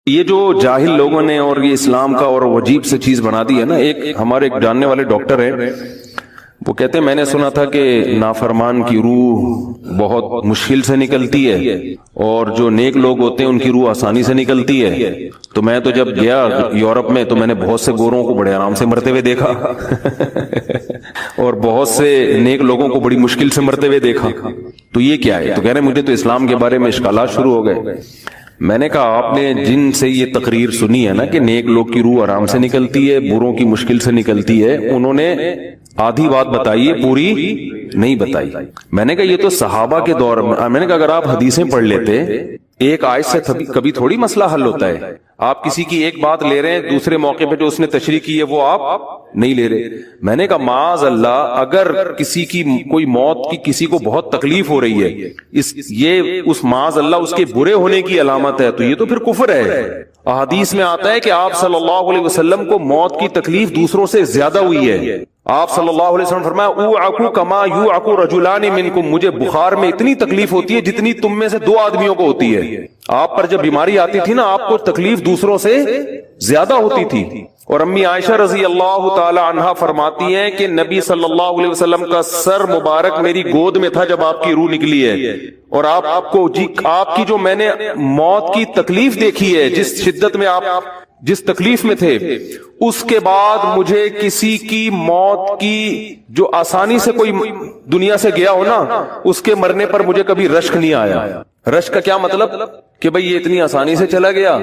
یہ جو جاہل لوگوں نے اور یہ اسلام کا اور عجیب سے چیز بنا دی ہے نا، ایک ہمارے ایک جاننے والے ڈاکٹر ہیں، وہ کہتے ہیں میں نے سنا تھا کہ نافرمان کی روح بہت مشکل سے نکلتی ہے اور جو نیک لوگ ہوتے ہیں ان کی روح آسانی سے نکلتی ہے. تو میں تو جب گیا یورپ میں تو میں نے بہت سے گوروں کو بڑے آرام سے مرتے ہوئے دیکھا اور بہت سے نیک لوگوں کو بڑی مشکل سے مرتے ہوئے دیکھا. تو یہ کیا ہے؟ تو کہہ رہے ہیں مجھے تو اسلام کے بارے میں اشکالات شروع ہو گئے. میں نے کہا آپ نے جن سے یہ تقریر سنی ہے نا کہ نیک لوگ کی روح آرام سے نکلتی ہے، بروں کی مشکل سے نکلتی ہے، انہوں نے آدھی بات بتائی ہے، پوری نہیں بتائی. میں نے کہا یہ تو صحابہ کے دور میں نے کہا اگر آپ حدیثیں پڑھ لیتے ایک آیت سے کبھی تھوڑی مسئلہ حل ہوتا ہے. آپ کسی کی ایک بات لے رہے ہیں، دوسرے موقع پہ جو اس نے تشریح کی ہے وہ آپ نہیں لے رہے. میں نے کہا معاذ اللہ، اگر کسی کی کوئی موت کی کسی کو بہت تکلیف ہو رہی ہے، یہ اس معاذ اللہ اس کے برے ہونے کی علامت ہے، تو یہ تو پھر کفر ہے. احادیث میں آتا ہے کہ آپ صلی اللہ علیہ وسلم کو موت کی تکلیف دوسروں سے زیادہ ہوئی ہے. آپ صلی اللہ علیہ وسلم فرمایا اوعکو کما یوعکو رجلان منکم، مجھے بخار میں اتنی تکلیف ہوتی ہے جتنی تم میں سے دو آدمیوں کو ہوتی ہے. آپ پر جب بیماری آتی تھی نا آپ کو تکلیف دوسروں سے زیادہ ہوتی تھی. اور امی عائشہ رضی اللہ تعالی عنہا فرماتی ہیں کہ نبی صلی اللہ علیہ وسلم کا سر مبارک میری گود میں تھا جب آپ کی روح نکلی ہے، اور آپ کو آپ کی جو میں نے موت کی تکلیف دیکھی ہے، جس شدت میں آپ جس تکلیف میں تھے، اس کے بعد مجھے کسی کی موت کی جو آسانی سے کوئی دنیا سے گیا ہو نا، اس کے مرنے پر مجھے کبھی رشک نہیں آیا. رشک کا کیا مطلب کہ بھئی یہ اتنی آسانی سے چلا گیا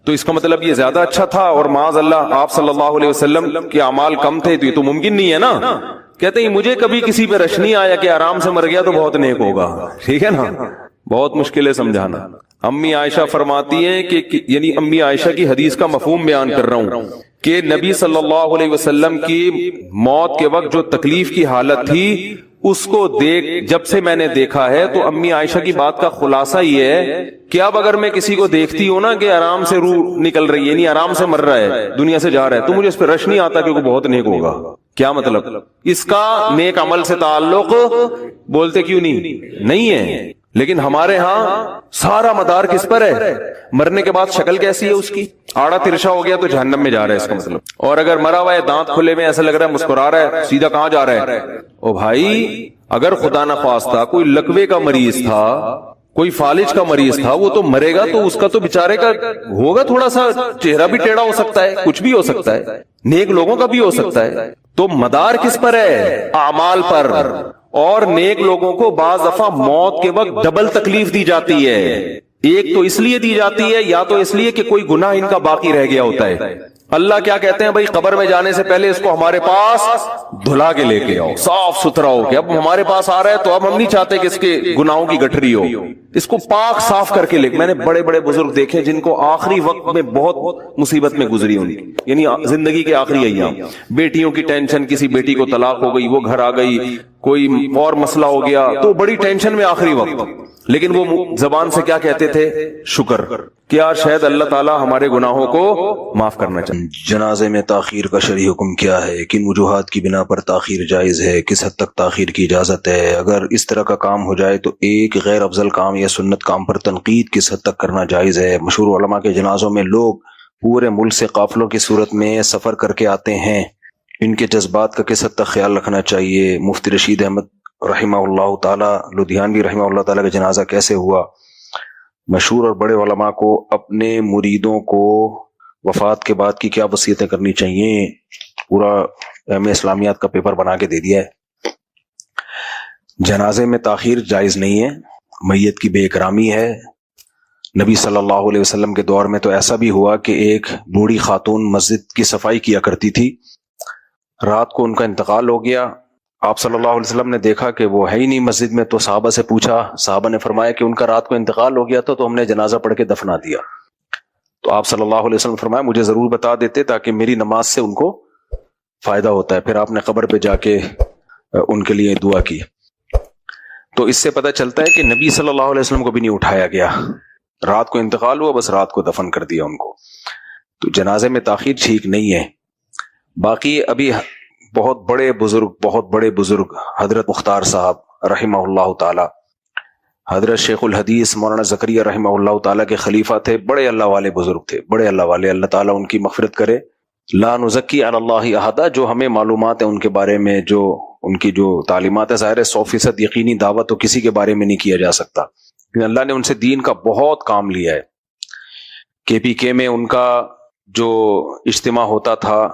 تو اس کا مطلب یہ زیادہ اچھا تھا، اور معاذ اللہ آپ صلی اللہ علیہ وسلم کے اعمال کم تھے تو یہ تو ممکن نہیں ہے نا. کہتے ہیں مجھے کبھی کسی پہ رشک نہیں آیا کہ آرام سے مر گیا تو بہت نیک ہوگا. ٹھیک ہے نا، بہت مشکل ہے سمجھانا. امی عائشہ فرماتی ہیں کہ یعنی امی عائشہ کی حدیث کا مفہوم بیان کر رہا ہوں کہ نبی صلی اللہ علیہ وسلم کی موت کے وقت جو تکلیف کی حالت تھی اس کو جب سے میں نے دیکھا ہے، تو امی عائشہ کی بات کا خلاصہ یہ ہے کہ اب اگر میں کسی کو دیکھتی ہوں نا کہ آرام سے روح نکل رہی ہے، یعنی آرام سے مر رہا ہے، دنیا سے جا رہا ہے، تو مجھے اس پہ رش نہیں آتا کہ وہ بہت نیک ہوگا. کیا مطلب؟ اس کا نیک عمل سے تعلق بولتے کیوں نہیں ہے. لیکن ہمارے ہاں سارا مدار کس پر ہے؟ مرنے کے بعد شکل کیسی ہے اس کی؟ آڑا ترشا ہو گیا تو جہنم میں جا رہا ہے اس کا مطلب. اور اگر مرا ہوا ہے دانت کھلے میں ایسا لگ رہا ہے مسکرا رہا ہے، سیدھا کہاں جا رہا ہے؟ او بھائی اگر خدا نخواستہ کوئی لکوے کا مریض تھا، کوئی فالج کا مریض تھا، وہ تو مرے گا تو اس کا تو بیچارے کا ہوگا تھوڑا سا چہرہ بھی ٹیڑھا ہو سکتا ہے، کچھ بھی ہو سکتا ہے، نیک لوگوں کا بھی ہو سکتا ہے. تو مدار کس پر ہے؟ اعمال پر. اور نیک لوگوں کو بعض دفعہ موت کے وقت ڈبل تکلیف دی جاتی ہے. ایک تو اس لیے دی جاتی ہے یا تو اس لیے کہ کوئی گناہ ان کا باقی رہ گیا ہوتا ہے. اللہ کیا کہتے ہیں بھائی قبر میں جانے سے پہلے اس کو ہمارے پاس دھلا کے لے کے آؤ، صاف ستھرا ہو کے. اب ہمارے پاس آ رہا ہے تو اب ہم نہیں چاہتے کہ اس کے گناہوں کی گٹھری ہو، اس کو پاک صاف کر کے لے. میں نے بڑے بڑے بزرگ دیکھے جن کو آخری وقت میں بہت مصیبت میں گزری ہوئی، یعنی زندگی کے آخری ایام، بیٹیوں کی ٹینشن، کسی بیٹی کو طلاق ہو گئی، وہ گھر آ گئی، کوئی اور مسئلہ ہو گیا تو بڑی ٹینشن میں آخری وقت. لیکن وہ زبان سے کیا کہتے تھے؟ شکر. کیا شاید اللہ تعالی ہمارے گناہوں کو معاف کرنا چاہتے. جنازے میں تاخیر کا شرعی حکم کیا ہے؟ کن وجوہات کی بنا پر تاخیر جائز ہے؟ کس حد تک تاخیر کی اجازت ہے؟ اگر اس طرح کا کام ہو جائے تو ایک غیر افضل کام یا سنت کام پر تنقید کس حد تک کرنا جائز ہے؟ مشہور علماء کے جنازوں میں لوگ پورے ملک سے قافلوں کی صورت میں سفر کر کے آتے ہیں، ان کے جذبات کا کس حد تک خیال رکھنا چاہیے؟ مفتی رشید احمد رحمہ اللہ تعالی لدھیانوی رحمہ اللہ تعالی کا جنازہ کیسے ہوا؟ مشہور اور بڑے علماء کو اپنے مریدوں کو وفات کے بعد کی کیا وصیتیں کرنی چاہیے؟ پورا ایم اے اسلامیات کا پیپر بنا کے دے دیا ہے. جنازے میں تاخیر جائز نہیں ہے، میت کی بے اکرامی ہے. نبی صلی اللہ علیہ وسلم کے دور میں تو ایسا بھی ہوا کہ ایک بوڑھی خاتون مسجد کی صفائی کیا کرتی تھی، رات کو ان کا انتقال ہو گیا. آپ صلی اللہ علیہ وسلم نے دیکھا کہ وہ ہے ہی نہیں مسجد میں، تو صحابہ سے پوچھا، صحابہ نے فرمایا کہ ان کا رات کو انتقال ہو گیا تھا تو ہم نے جنازہ پڑھ کے دفنا دیا. تو آپ صلی اللہ علیہ وسلم فرمایا مجھے ضرور بتا دیتے تاکہ میری نماز سے ان کو فائدہ ہوتا ہے. پھر آپ نے قبر پہ جا کے ان کے لیے دعا کی. تو اس سے پتہ چلتا ہے کہ نبی صلی اللہ علیہ وسلم کو بھی نہیں اٹھایا گیا، رات کو انتقال ہوا، بس رات کو دفن کر دیا ان کو. تو جنازے میں تاخیر ٹھیک نہیں ہے. باقی ابھی بہت بڑے بزرگ حضرت مختار صاحب رحمہ اللہ تعالی حضرت شیخ الحدیث مولانا زکریا رحمہ اللہ تعالیٰ کے خلیفہ تھے، بڑے اللہ والے بزرگ تھے، بڑے اللہ والے، اللہ تعالیٰ ان کی مغفرت کرے۔ لا نزکی علی اللہ احدا، جو ہمیں معلومات ہے ان کے بارے میں، جو ان کی جو تعلیمات ہے، ظاہر ہے 100% یقینی دعوت تو کسی کے بارے میں نہیں کیا جا سکتا، لیکن اللہ نے ان سے دین کا بہت کام لیا ہے۔ KPK میں ان کا جو اجتماع ہوتا تھا،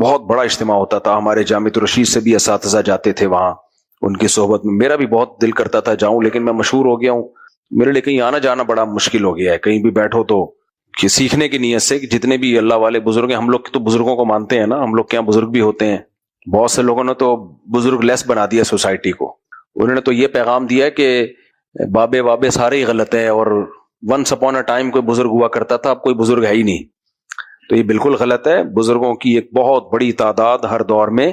بہت بڑا اجتماع ہوتا تھا، ہمارے جامعہ الرشید سے بھی اساتذہ جاتے تھے وہاں ان کی صحبت میں، میرا بھی بہت دل کرتا تھا جاؤں، لیکن میں مشہور ہو گیا ہوں، میرے لیے کہیں آنا جانا بڑا مشکل ہو گیا ہے، کہیں بھی بیٹھو تو کہ سیکھنے کی نیت سے، کہ جتنے بھی اللہ والے بزرگ ہیں، ہم لوگ تو بزرگوں کو مانتے ہیں نا، ہم لوگ کے یہاں بزرگ بھی ہوتے ہیں، بہت سے لوگوں نے تو بزرگ لیس بنا دیا سوسائٹی کو، انہوں نے تو یہ پیغام دیا کہ بابے وابے سارے ہی غلط ہیں، اور ونس اپون اے ٹائم کوئی بزرگ ہوا کرتا تھا، اب کوئی بزرگ ہے ہی نہیں، تو یہ بالکل غلط ہے، بزرگوں کی ایک بہت بڑی تعداد ہر دور میں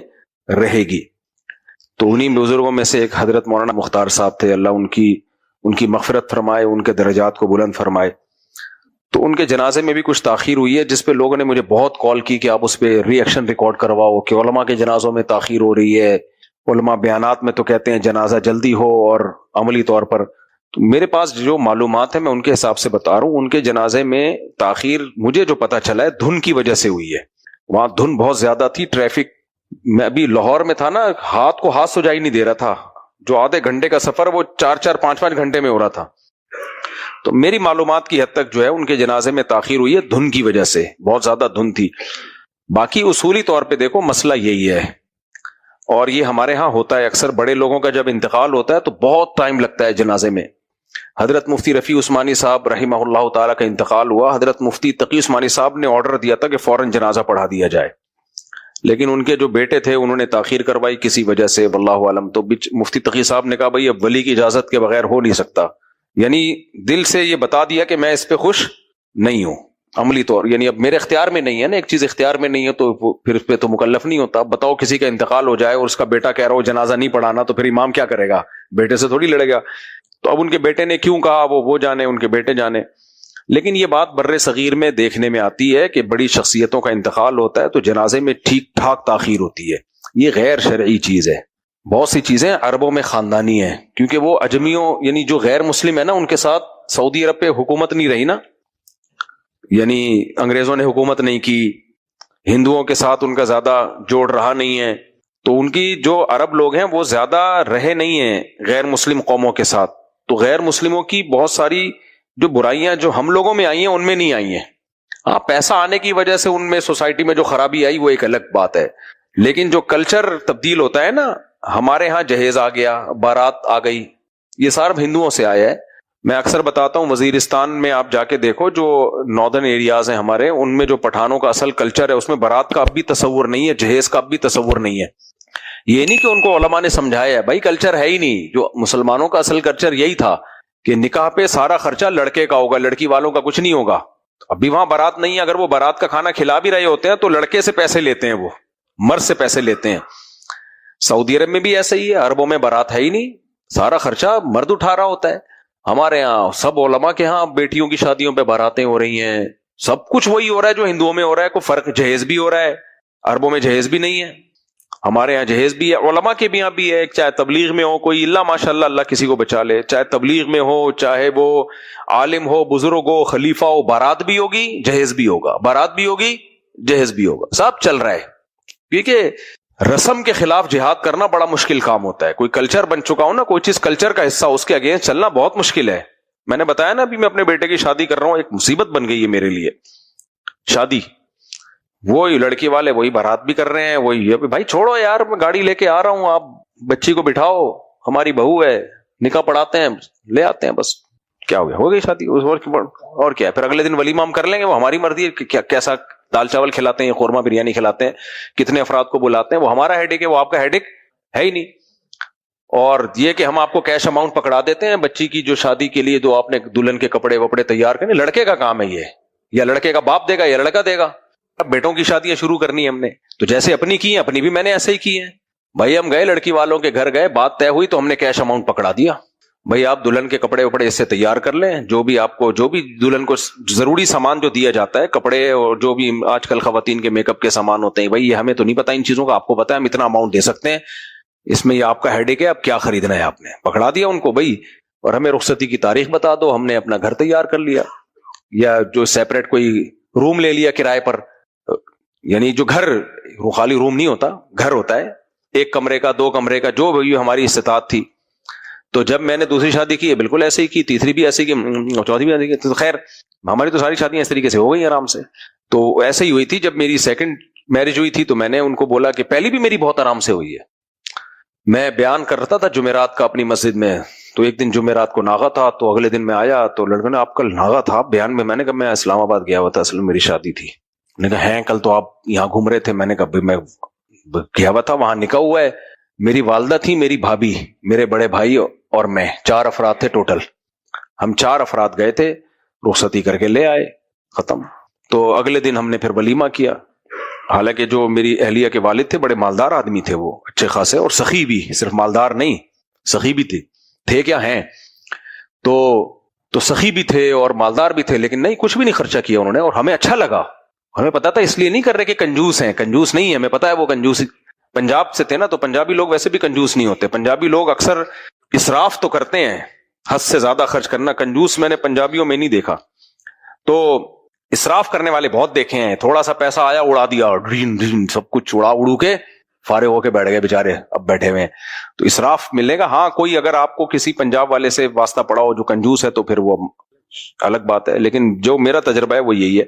رہے گی۔ تو انہی بزرگوں میں سے ایک حضرت مولانا مختار صاحب تھے، اللہ ان کی مغفرت فرمائے، ان کے درجات کو بلند فرمائے۔ تو ان کے جنازے میں بھی کچھ تاخیر ہوئی ہے، جس پہ لوگوں نے مجھے بہت کال کی کہ آپ اس پہ ری ایکشن ریکارڈ کرواؤ، کہ علماء کے جنازوں میں تاخیر ہو رہی ہے، علماء بیانات میں تو کہتے ہیں جنازہ جلدی ہو، اور عملی طور پر تو میرے پاس جو معلومات ہیں میں ان کے حساب سے بتا رہا ہوں، ان کے جنازے میں تاخیر مجھے جو پتا چلا ہے دھن کی وجہ سے ہوئی ہے، وہاں دھن بہت زیادہ تھی، ٹریفک، میں ابھی لاہور میں تھا نا، ہاتھ کو ہاتھ سجائی نہیں دے رہا تھا، جو آدھے گھنٹے کا سفر وہ 4 5 گھنٹے میں ہو رہا تھا۔ تو میری معلومات کی حد تک جو ہے ان کے جنازے میں تاخیر ہوئی ہے دھن کی وجہ سے، بہت زیادہ دھن تھی۔ باقی اصولی طور پہ دیکھو مسئلہ یہی ہے، اور یہ ہمارے ہاں ہوتا ہے اکثر، بڑے لوگوں کا جب انتقال ہوتا ہے تو بہت ٹائم لگتا ہے جنازے میں۔ حضرت مفتی رفیع عثمانی صاحب رحمہ اللہ تعالیٰ کا انتقال ہوا، حضرت مفتی تقی عثمانی صاحب نے آرڈر دیا تھا کہ فوراً جنازہ پڑھا دیا جائے، لیکن ان کے جو بیٹے تھے انہوں نے تاخیر کروائی کسی وجہ سے، واللہ عالم۔ تو مفتی تقی صاحب نے کہا بھائی اب ولی کی اجازت کے بغیر ہو نہیں سکتا، یعنی دل سے یہ بتا دیا کہ میں اس پہ خوش نہیں ہوں، عملی طور یعنی اب میرے اختیار میں نہیں ہے نا، ایک چیز اختیار میں نہیں ہے تو پھر اس پہ تو مکلف نہیں ہوتا۔ اب بتاؤ کسی کا انتقال ہو جائے اور اس کا بیٹا کہہ رہا ہو جنازہ نہیں پڑھانا، تو پھر امام کیا کرے گا؟ بیٹے سے تھوڑی لڑے گا۔ تو اب ان کے بیٹے نے کیوں کہا وہ جانے، ان کے بیٹے جانے۔ لیکن یہ بات بر صغیر میں دیکھنے میں آتی ہے کہ بڑی شخصیتوں کا انتقال ہوتا ہے تو جنازے میں ٹھیک ٹھاک تاخیر ہوتی ہے، یہ غیر شرعی چیز ہے۔ بہت سی چیزیں عربوں میں خاندانی ہیں، کیونکہ وہ اجمیوں یعنی جو غیر مسلم ہے نا، ان کے ساتھ سعودی عرب پہ حکومت نہیں رہی نا، یعنی انگریزوں نے حکومت نہیں کی، ہندوؤں کے ساتھ ان کا زیادہ جوڑ رہا نہیں ہے، تو ان کی جو عرب لوگ ہیں وہ زیادہ رہے نہیں ہیں غیر مسلم قوموں کے ساتھ، تو غیر مسلموں کی بہت ساری جو برائیاں جو ہم لوگوں میں آئی ہیں ان میں نہیں آئی ہیں۔ ہاں پیسہ آنے کی وجہ سے ان میں سوسائٹی میں جو خرابی آئی وہ ایک الگ بات ہے، لیکن جو کلچر تبدیل ہوتا ہے نا، ہمارے ہاں جہیز آ گیا، بارات آ گئی، یہ سارا ہندوؤں سے آیا ہے۔ میں اکثر بتاتا ہوں وزیرستان میں آپ جا کے دیکھو، جو ناردرن ایریاز ہیں ہمارے، ان میں جو پٹھانوں کا اصل کلچر ہے اس میں بارات کا اب بھی تصور نہیں ہے، جہیز کا اب بھی تصور نہیں ہے۔ یہ نہیں کہ ان کو علماء نے سمجھایا ہے، بھائی کلچر ہے ہی نہیں، جو مسلمانوں کا اصل کلچر یہی تھا کہ نکاح پہ سارا خرچہ لڑکے کا ہوگا، لڑکی والوں کا کچھ نہیں ہوگا۔ ابھی وہاں بارات نہیں ہے، اگر وہ بارات کا کھانا کھلا بھی رہے ہوتے ہیں تو لڑکے سے پیسے لیتے ہیں، وہ مرد سے پیسے لیتے ہیں۔ سعودی عرب میں بھی ایسا ہی ہے، عربوں میں بارات ہے ہی نہیں، سارا خرچہ مرد اٹھا رہا ہوتا ہے۔ ہمارے یہاں سب علماء کے ہاں بیٹیوں کی شادیوں پہ باراتیں ہو رہی ہیں، سب کچھ وہی ہو رہا ہے جو ہندوؤں میں ہو رہا ہے، کوئی فرق، جہیز بھی ہو رہا ہے، عربوں میں جہیز بھی نہیں ہے، ہمارے یہاں جہیز بھی ہے، علماء کے بھی یہاں بھی ہے، چاہے تبلیغ میں ہو کوئی، اللہ ماشاء اللہ اللہ کسی کو بچا لے، چاہے تبلیغ میں ہو، چاہے وہ عالم ہو، بزرگ ہو، خلیفہ ہو، بارات بھی ہوگی جہیز بھی ہوگا، بارات بھی ہوگی جہیز بھی ہوگا، سب چل رہا ہے۔ کیونکہ رسم کے خلاف جہاد کرنا بڑا مشکل کام ہوتا ہے، کوئی کلچر بن چکا ہو نا، کوئی چیز کلچر کا حصہ، اس کے اگینسٹ چلنا بہت مشکل ہے۔ میں نے بتایا نا ابھی میں اپنے بیٹے کی شادی کر رہا ہوں، ایک مصیبت بن گئی ہے میرے لیے شادی، وہی لڑکی والے وہی بارات بھی کر رہے ہیں، وہی بھائی چھوڑو یار، میں گاڑی لے کے آ رہا ہوں، آپ بچی کو بٹھاؤ، ہماری بہو ہے، نکاح پڑھاتے ہیں، لے آتے ہیں، بس کیا ہو گیا، ہو گئی شادی، اور کیا ہے، پھر اگلے دن ولیمہ ہم کر لیں گے، وہ ہماری مرضی ہے کہ کیسا دال چاول کھلاتے ہیں، قورمہ بریانی کھلاتے ہیں، کتنے افراد کو بلاتے ہیں، وہ ہمارا ہیڈک ہے، وہ آپ کا ہیڈک ہے ہی نہیں۔ اور یہ کہ ہم آپ کو کیش اماؤنٹ پکڑا دیتے ہیں بچی کی جو شادی کے لیے، جو آپ نے دلہن کے کپڑے وپڑے تیار کرنے، لڑکے کا کام ہے یہ، یا لڑکے کا باپ دے گا یا لڑکا دے گا۔ اب بیٹوں کی شادیاں شروع کرنی ہے ہم نے، تو جیسے اپنی کی ہیں اپنی بھی میں نے ایسے ہی کی ہیں۔ بھائی ہم گئے لڑکی والوں کے گھر گئے، بات طے ہوئی تو ہم نے کیش اماؤنٹ پکڑا دیا، بھائی آپ دلہن کے کپڑے وپڑے اس سے تیار کر لیں، جو بھی آپ کو، جو بھی دلہن کو ضروری سامان جو دیا جاتا ہے، کپڑے اور جو بھی آج کل خواتین کے میک اپ کے سامان ہوتے ہیں، بھائی یہ ہمیں تو نہیں پتا ان چیزوں کا، آپ کو پتا ہے ہم اتنا اماؤنٹ دے سکتے ہیں، اس میں یہ آپ کا ہیڈک ہے، اب کیا خریدنا ہے آپ نے، پکڑا دیا ان کو۔ بھائی اور ہمیں رخصتی کی تاریخ بتا دو, ہم نے اپنا گھر تیار کر لیا, یا جو سیپریٹ کوئی روم لے لیا کرائے پر, یعنی جو گھر, خالی روم نہیں ہوتا, گھر ہوتا ہے, 1 کمرے کا 2 کمرے کا, جو بھی ہماری استطاعت تھی. تو جب میں نے دوسری شادی کی بالکل ایسے ہی کی, تیسری بھی ایسے کی, چوتھی بھی ایسے کی. تو خیر ہماری تو ساری شادیاں اس طریقے سے ہو گئی آرام سے. تو ایسے ہی ہوئی تھی. جب میری سیکنڈ میرج ہوئی تھی تو میں نے ان کو بولا کہ پہلی بھی میری بہت آرام سے ہوئی ہے. میں بیان کر رہا تھا جمعرات کا اپنی مسجد میں, تو ایک دن جمعرات کو ناغا تھا, تو اگلے دن میں آیا تو لڑکے نے آپ کل ناغا تھا بیان میں. میں نے کہا میں اسلام آباد گیا ہوا تھا, اصل میں میری شادی تھی. میں نے کہا ہیں کل تو آپ یہاں گھوم رہے تھے. میں نے کہا میں گیا ہوا تھا, وہاں نکاح ہوا ہے. میری والدہ تھی, میری بھابھی, میرے بڑے بھائی اور میں, 4 افراد تھے ٹوٹل. ہم 4 افراد گئے تھے, رخصتی کر کے لے آئے, ختم. تو اگلے دن ہم نے پھر ولیمہ کیا. حالانکہ جو میری اہلیہ کے والد تھے بڑے مالدار آدمی تھے, وہ اچھے خاصے, اور سخی بھی, صرف مالدار نہیں سخی بھی تھے کیا ہیں. تو سخی بھی تھے اور مالدار بھی تھے, لیکن نہیں کچھ بھی نہیں خرچہ کیا انہوں نے, اور ہمیں اچھا لگا. ہمیں پتا تھا, اس لیے نہیں کر رہے کہ کنجوس ہیں, کنجوس نہیں ہے, ہمیں پتا ہے وہ کنجوس پنجاب سے تھے نا, تو پنجابی لوگ ویسے بھی کنجوس نہیں ہوتے. پنجابی لوگ اکثر اسراف تو کرتے ہیں, حد سے زیادہ خرچ کرنا. کنجوس میں نے پنجابیوں میں نہیں دیکھا. تو اسراف کرنے والے بہت دیکھے ہیں. تھوڑا سا پیسہ آیا اڑا دیا, ڈرین ڈرین سب کچھ اڑو کے فارغ ہو کے بیٹھ گئے بےچارے, اب بیٹھے ہوئے ہیں. تو اسراف ملے گا. ہاں کوئی اگر آپ کو کسی پنجاب والے سے واسطہ پڑا ہو جو کنجوس ہے تو پھر وہ الگ بات ہے, لیکن جو میرا تجربہ ہے وہ یہی ہے.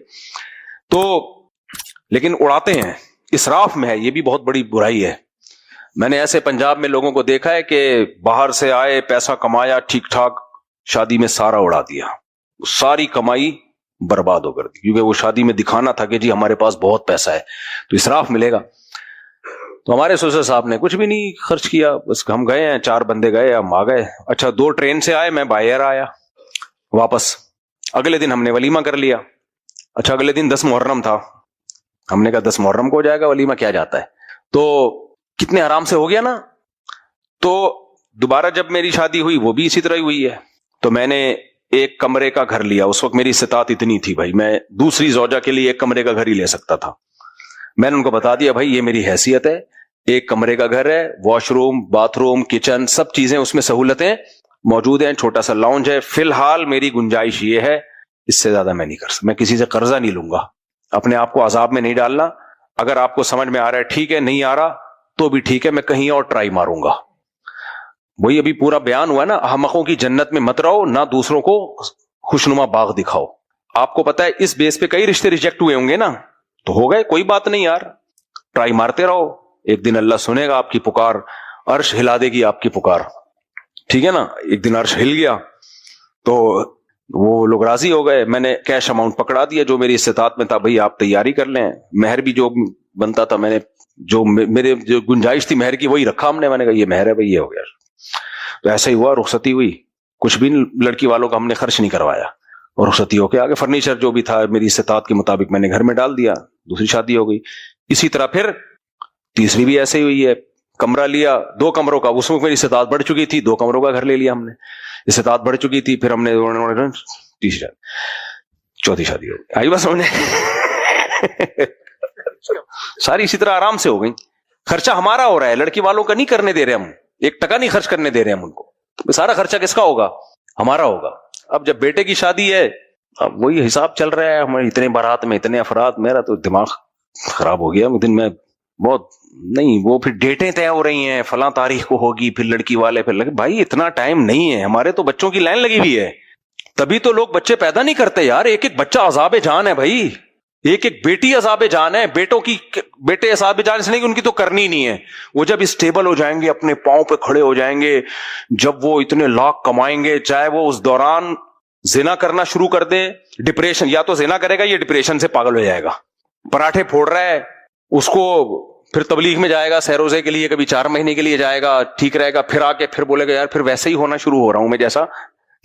تو لیکن اڑاتے ہیں, اسراف میں ہے, یہ بھی بہت بڑی برائی ہے. میں نے ایسے پنجاب میں لوگوں کو دیکھا ہے کہ باہر سے آئے, پیسہ کمایا ٹھیک ٹھاک, شادی میں سارا اڑا دیا, ساری کمائی برباد ہو کر دی, کیونکہ وہ شادی میں دکھانا تھا کہ جی ہمارے پاس بہت پیسہ ہے, تو اسراف ملے گا. تو ہمارے سوسر صاحب نے کچھ بھی نہیں خرچ کیا, بس ہم گئے ہیں, 4 بندے گئے, ہم آ گئے. اچھا 2 ٹرین سے آئے, میں بائی ایئر آیا واپس. اگلے دن ہم نے ولیمہ کر لیا. اچھا اگلے دن 10 محرم تھا, ہم نے کہا 10 محرم کو ہو جائے گا, ولیمہ کیا جاتا ہے. تو کتنے آرام سے ہو گیا نا. تو دوبارہ جب میری شادی ہوئی وہ بھی اسی طرح ہی ہوئی ہے. تو میں نے 1 کمرے کا گھر لیا. اس وقت میری استطاعت اتنی تھی بھائی, میں دوسری زوجہ کے لیے 1 کمرے کا گھر ہی لے سکتا تھا. میں نے ان کو بتا دیا بھائی یہ میری حیثیت ہے, 1 کمرے کا گھر ہے, wash room, bath room, kitchen, سب چیزیں اس میں سہولتیں موجود ہیں, چھوٹا سا لاؤنج ہے. فی الحال میری گنجائش یہ ہے, اس سے زیادہ میں نہیں کر سکتا. میں کسی سے قرضہ نہیں لوں گا, اپنے آپ کو عذاب میں نہیں ڈالنا. اگر آپ کو سمجھ میں آ رہا ہے ٹھیک ہے, نہیں آ رہا تو بھی ٹھیک ہے, میں کہیں اور ٹرائی ماروں گا. وہی ابھی پورا بیان ہوا نا, احمقوں کی جنت میں مت رہو, نہ دوسروں کو خوشنما باغ دکھاؤ. آپ کو پتا ہے اس بیس پہ کئی رشتے ریجیکٹ ہوئے ہوں گے نا, تو ہو گئے, کوئی بات نہیں یار, ٹرائی مارتے رہو. ایک دن اللہ سنے گا آپ کی پکار, عرش ہلا دے گی آپ کی پکار, ٹھیک ہے نا. ایک دن عرش ہل گیا تو وہ لوگ راضی ہو گئے. میں نے کیش اماؤنٹ پکڑا دیا جو میری استطاعت میں تھا, بھائی آپ تیاری کر لیں. مہر بھی جو بنتا تھا, میں نے جو میرے جو گنجائش تھی مہر کی وہی رکھا ہم نے. میں نے کہا یہ مہر ہے بھائی, یہ ہو گیا. تو ایسا ہی ہوا, رخصتی ہوئی, کچھ بھی لڑکی والوں کا ہم نے خرچ نہیں کروایا, اور رخصتی ہو کے آگے فرنیچر جو بھی تھا میری استطاعت کے مطابق میں نے گھر میں ڈال دیا. دوسری شادی ہو گئی. اسی طرح پھر تیسری بھی ایسے ہی ہوئی ہے. کمرہ لیا 2 کمروں کا, اس میں میری استطاعت بڑھ چکی تھی, 2 کمروں کا گھر لے لیا ہم نے, استطاعت بڑھ چکی تھی. پھر ہم نے تیسری چوتھی شادی ہو گئی. آئی بس ہم نے ساری اسی طرح آرام سے ہو گئی. خرچہ ہمارا ہو رہا ہے, لڑکی والوں کا نہیں کرنے دے رہے ہم, 1 ٹکا نہیں خرچ کرنے دے رہے ہم ان کو. سارا خرچہ کس کا ہوگا؟ ہمارا ہوگا. اب جب بیٹے کی شادی ہے, اب وہی حساب چل رہا ہے, ہمارے اتنے بارات میں اتنے افراد. میرا تو دماغ خراب ہو گیا دن میں بہت. نہیں وہ پھر ڈیٹیں طے ہو رہی ہیں, فلاں تاریخ کو ہوگی, پھر لڑکی والے پھر بھائی اتنا ٹائم نہیں ہے. ہمارے تو بچوں کی لائن لگی ہوئی ہے, تبھی تو لوگ بچے پیدا نہیں کرتے یار. 1 بچہ عذاب جان ہے بھائی, 1 بیٹی عذاب جان ہے. بیٹے عذاب جان اس لیے کہ ان کی تو کرنی نہیں ہے. وہ جب اسٹیبل ہو جائیں گے, اپنے پاؤں پہ کھڑے ہو جائیں گے, جب وہ اتنے لاکھ کمائیں گے, چاہے وہ اس دوران زنا کرنا شروع کر دے, ڈپریشن, یا تو زنا کرے گا یا ڈپریشن سے پاگل ہو جائے گا. پراٹھے پھوڑ رہا ہے, اس کو پھر تبلیغ میں جائے گا سہروزے کے لیے, کبھی 4 مہینے کے لیے جائے گا, ٹھیک رہے گا, پھر آ کے پھر بولے گا یار پھر ویسے ہی ہونا شروع ہو رہا ہوں میں جیسا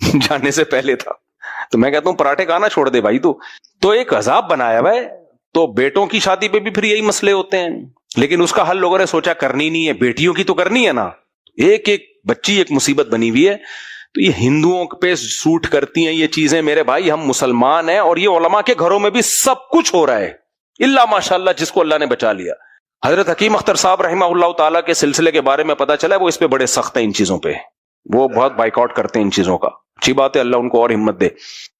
جانے سے پہلے تھا. تو میں کہتا ہوں پراٹھے کھانا چھوڑ دے بھائی. تو ایک عذاب بنایا ہوا ہے. تو بیٹوں کی شادی پہ بھی پھر یہی مسئلے ہوتے ہیں, لیکن اس کا حل لوگوں نے سوچا کرنی نہیں ہے. بیٹیوں کی تو کرنی ہے نا, 1 بچی ایک مصیبت بنی ہوئی ہے. تو یہ ہندوؤں پہ سوٹ کرتی ہیں یہ چیزیں میرے بھائی. ہم مسلمان ہیں, اور یہ علماء کے گھروں میں بھی سب کچھ ہو رہا ہے, اللہ ماشاءاللہ جس کو اللہ نے بچا لیا. حضرت حکیم اختر صاحب رحمہ اللہ تعالیٰ کے سلسلے کے بارے میں پتا چلا, وہ اس پہ بڑے سخت ہیں ان چیزوں پہ. وہ بہت بائیکاٹ کرتے ہیں ان چیزوں کا. اچھی بات ہے, اللہ ان کو اور ہمت دے.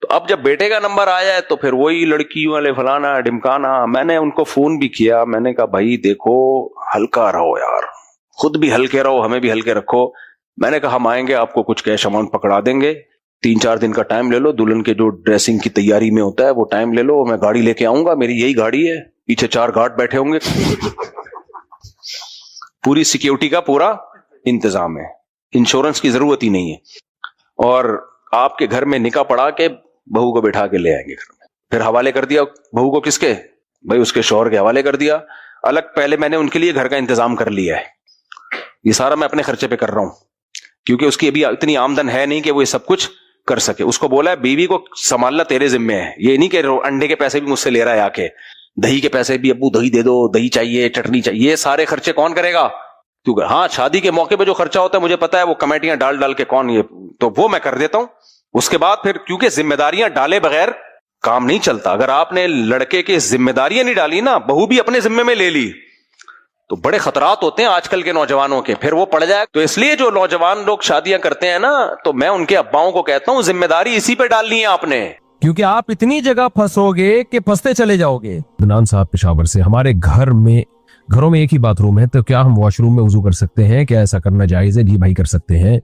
تو اب جب بیٹے کا نمبر آیا ہے تو پھر وہی لڑکی والے فلانا ڈمکانا. میں نے ان کو فون بھی کیا, میں نے کہا بھائی دیکھو ہلکا رہو یار, خود بھی ہلکے رہو, ہمیں بھی ہلکے رکھو. میں نے کہا ہم آئیں گے, آپ کو کچھ کیش اماؤنٹ پکڑا دیں گے, 3-4 دن کا ٹائم لے لو, دلہن کے جو ڈریسنگ کی تیاری میں ہوتا ہے وہ ٹائم لے لو, میں گاڑی لے کے آؤں گا, میری یہی گاڑی ہے, پیچھے 4 گارڈ بیٹھے ہوں گے, پوری سیکیورٹی کا پورا انتظام ہے, انشورنس کی ضرورت ہی نہیں ہے. اور آپ کے گھر میں نکاح پڑھا کے بہو کو بٹھا کے لے آئیں گے گھر میں. پھر حوالے کر دیا بہو کو, کس کے بھائی, اس کے شوہر کے حوالے کر دیا الگ. پہلے میں نے ان کے لیے گھر کا انتظام کر لیا ہے, یہ سارا میں اپنے خرچے پہ کر رہا ہوں, کیونکہ اس کی ابھی اتنی آمدن ہے نہیں کہ وہ یہ سب کچھ کر سکے. اس کو بولا ہے بیوی کو سنبھالنا تیرے ذمے ہے, یہ نہیں کہ انڈے کے پیسے بھی مجھ سے لے رہا ہے آ کے, دہی کے پیسے بھی, ابو دہی دے دو, دہی چاہیے, چٹنی چاہیے, یہ سارے خرچے کون کرے گا؟ کیونکہ ہاں شادی کے موقع پہ جو خرچہ ہوتا ہے مجھے پتا ہے, وہ کمیٹیاں ڈال کے کون, یہ تو وہ میں کر دیتا ہوں. اس کے بعد پھر کیونکہ ذمہ داریاں ڈالے بغیر کام نہیں چلتا. اگر آپ نے لڑکے کی ذمہ داریاں نہیں ڈالی نا, بہو بھی اپنے ذمے میں لے لی, تو بڑے خطرات ہوتے ہیں آج کل کے نوجوانوں کے, پھر وہ پڑ جائے. تو اس لیے جو نوجوان لوگ شادیاں کرتے ہیں نا, تو میں ان کے اباؤں کو کہتا ہوں ذمہ داری اسی پہ ڈالنی ہے آپ نے, کیونکہ آپ اتنی جگہ پھنسو گے کہ پھنستے چلے جاؤ گے. عدنان صاحب پشاور سے, ہمارے گھروں میں ایک ہی باتھ روم ہے, تو کیا ہم واش روم میں وضو کر سکتے ہیں؟ کیا ایسا کرنا جائز ہے؟ جی بھائی کر سکتے ہیں.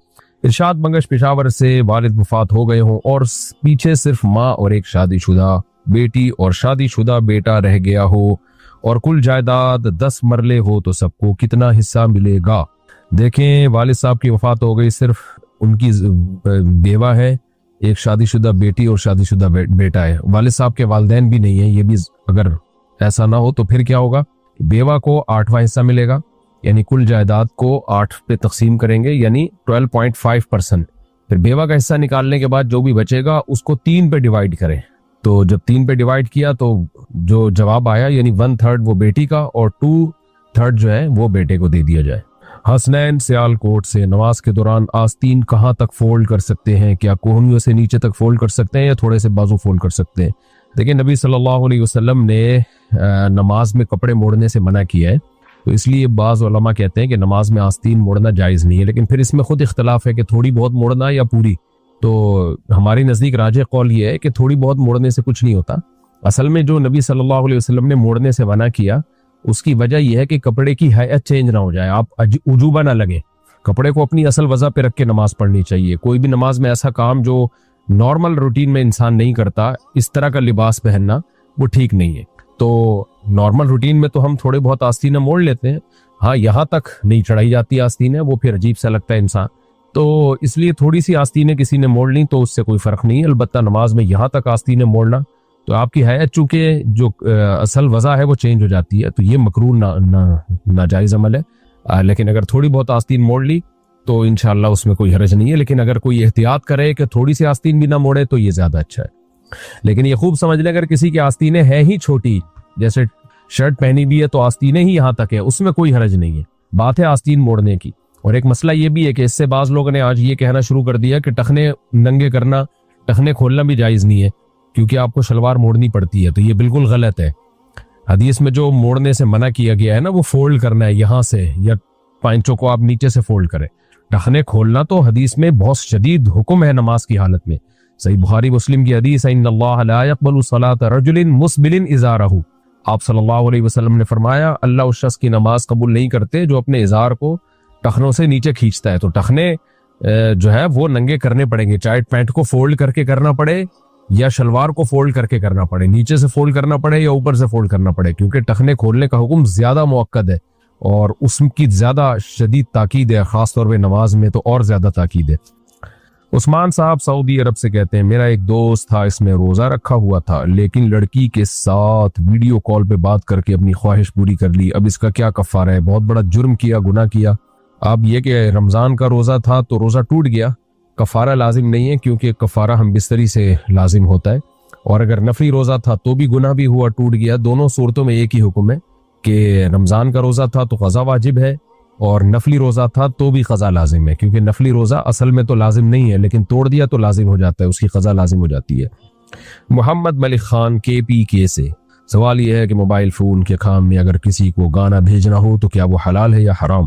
ارشاد منگش پشاور سے, والد وفات ہو گئے ہوں اور پیچھے صرف ماں اور ایک شادی شدہ بیٹی اور شادی شدہ بیٹا رہ گیا ہو, اور کل جائیداد 10 مرلے ہو, تو سب کو کتنا حصہ ملے گا؟ دیکھیں والد صاحب کی وفات ہو گئی, صرف ان کی بیوہ ہے, ایک شادی شدہ بیٹی اور شادی شدہ بیٹا ہے, والد صاحب کے والدین بھی نہیں ہیں. یہ بھی اگر ایسا نہ ہو تو پھر کیا ہوگا؟ بیوہ کو 8واں حصہ ملے گا, یعنی کل جائیداد کو 8 پہ تقسیم کریں گے, یعنی 12.5%. پھر بیوہ کا حصہ نکالنے کے بعد جو بھی بچے گا اس کو 3 پہ ڈیوائیڈ کریں. تو جب 3 پہ ڈیوائیڈ کیا تو جو جواب آیا, یعنی 1/3 وہ بیٹی کا اور 2/3 جو ہے وہ بیٹے کو دے دیا جائے. حسنین سیالکوٹ سے, نماز کے دوران آستین کہاں تک فولڈ کر سکتے ہیں؟ کیا کوہنیوں سے نیچے تک فولڈ کر سکتے ہیں یا تھوڑے سے بازو فولڈ کر سکتے ہیں؟ دیکھیں نبی صلی اللہ علیہ وسلم نے نماز میں کپڑے موڑنے سے منع کیا ہے, تو اس لیے بعض علماء کہتے ہیں کہ نماز میں آستین موڑنا جائز نہیں ہے. لیکن پھر اس میں خود اختلاف ہے کہ تھوڑی بہت موڑنا یا پوری. تو ہماری نزدیک راجح قول یہ ہے کہ تھوڑی بہت موڑنے سے کچھ نہیں ہوتا. اصل میں جو نبی صلی اللہ علیہ وسلم نے موڑنے سے منع کیا, اس کی وجہ یہ ہے کہ کپڑے کی ہیئت چینج نہ ہو جائے, آپ عجوبہ نہ لگے. کپڑے کو اپنی اصل وضع پہ رکھ کے نماز پڑھنی چاہیے. کوئی بھی نماز میں ایسا کام جو نارمل روٹین میں انسان نہیں کرتا, اس طرح کا لباس پہننا وہ ٹھیک نہیں ہے. تو نارمل روٹین میں تو ہم تھوڑے بہت آستینیں موڑ لیتے ہیں, ہاں یہاں تک نہیں چڑھائی جاتی آستینیں, وہ پھر عجیب سا لگتا ہے انسان. تو اس لیے تھوڑی سی آستینیں کسی نے موڑ لیں تو اس سے کوئی فرق نہیں ہے. البتہ نماز میں یہاں تک آستینیں موڑنا, تو آپ کی حیت چونکہ جو اصل وضع ہے وہ چینج ہو جاتی ہے, تو یہ مکروہ ناجائز عمل ہے. لیکن اگر تھوڑی بہت آستین موڑ لی تو انشاءاللہ اس میں کوئی حرج نہیں ہے. لیکن اگر کوئی احتیاط کرے کہ تھوڑی سی آستین بھی نہ موڑے تو یہ زیادہ اچھا ہے. لیکن یہ خوب سمجھ لیں, اگر کسی کی آستینیں ہیں ہی چھوٹی, جیسے شرٹ پہنی بھی ہے تو آستینیں ہی یہاں تک ہے, اس میں کوئی حرج نہیں ہے. بات ہے آستین موڑنے کی. اور ایک مسئلہ یہ بھی ہے کہ اس سے بعض لوگوں نے آج یہ کہنا شروع کر دیا کہ ٹخنے ننگے کرنا, ٹخنے کھولنا بھی جائز نہیں ہے کیونکہ آپ کو شلوار موڑنی پڑتی ہے. تو یہ بالکل غلط ہے. حدیث میں جو موڑنے سے منع کیا گیا ہے نا, وہ فولڈ کرنا ہے یہاں سے, یا پائنچوں کو آپ نیچے سے فولڈ کریں. ٹخنے کھولنا تو حدیث میں بہت شدید حکم ہے نماز کی حالت میں. صحیح بخاری مسلم کی حدیث, ان اللہ لا يقبل صلاة رجل مسبل ازارہ. آپ صلی اللہ علیہ وسلم نے فرمایا اللہ اس شخص کی نماز قبول نہیں کرتے جو اپنے ازار کو ٹخنوں سے نیچے کھینچتا ہے. تو ٹخنے جو ہے وہ ننگے کرنے پڑیں گے, چاہے پینٹ کو فولڈ کر کے کرنا پڑے یا شلوار کو فولڈ کر کے کرنا پڑے, نیچے سے فولڈ کرنا پڑے یا اوپر سے فولڈ کرنا پڑے, کیونکہ ٹخنے کھولنے کا حکم زیادہ مؤکد ہے اور اس کی زیادہ شدید تاکید ہے, خاص طور پہ نماز میں تو اور زیادہ تاکید ہے. عثمان صاحب سعودی عرب سے کہتے ہیں, میرا ایک دوست تھا, اس نے روزہ رکھا ہوا تھا لیکن لڑکی کے ساتھ ویڈیو کال پہ بات کر کے اپنی خواہش پوری کر لی. اب اس کا کیا کفارہ ہے؟ بہت بڑا جرم کیا, گناہ کیا. اب یہ کہ رمضان کا روزہ تھا تو روزہ ٹوٹ گیا, کفارہ لازم نہیں ہے کیونکہ کفارہ ہم بستری سے لازم ہوتا ہے. اور اگر نفلی روزہ تھا تو بھی گناہ بھی ہوا, ٹوٹ گیا. دونوں صورتوں میں ایک ہی حکم ہے کہ رمضان کا روزہ تھا تو قضا واجب ہے, اور نفلی روزہ تھا تو بھی قضا لازم ہے, کیونکہ نفلی روزہ اصل میں تو لازم نہیں ہے لیکن توڑ دیا تو لازم ہو جاتا ہے, اس کی قضا لازم ہو جاتی ہے. محمد ملک خان KPK سے سوال یہ ہے کہ موبائل فون کے کام میں اگر کسی کو گانا بھیجنا ہو تو کیا وہ حلال ہے یا حرام؟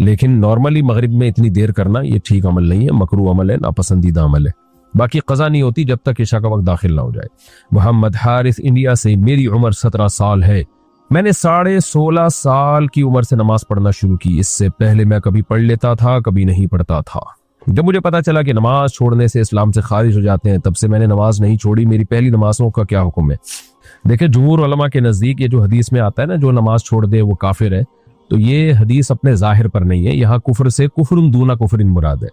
لیکن نارملی مغرب میں اتنی دیر کرنا یہ ٹھیک عمل نہیں ہے، مکروہ عمل ہے، ناپسندیدہ عمل ہے۔ باقی قضا نہیں ہوتی جب تک عشاء کا وقت داخل نہ ہو جائے۔ محمد حارث انڈیا سے، میری عمر 17 سال ہے، میں نے 16.5 سال کی عمر سے نماز پڑھنا شروع کی۔ اس سے پہلے میں کبھی پڑھ لیتا تھا، کبھی نہیں پڑھتا تھا۔ جب مجھے پتا چلا کہ نماز چھوڑنے سے اسلام سے خارج ہو جاتے ہیں، تب سے میں نے نماز نہیں چھوڑی۔ میری پہلی نمازوں کا کیا حکم ہے؟ دیکھیں، جمہور علماء کے نزدیک یہ جو حدیث میں آتا ہے نا، جو نماز چھوڑ دے وہ کافر ہے، تو یہ حدیث اپنے ظاہر پر نہیں ہے۔ یہاں کفر سے کفر دون کفر مراد ہے،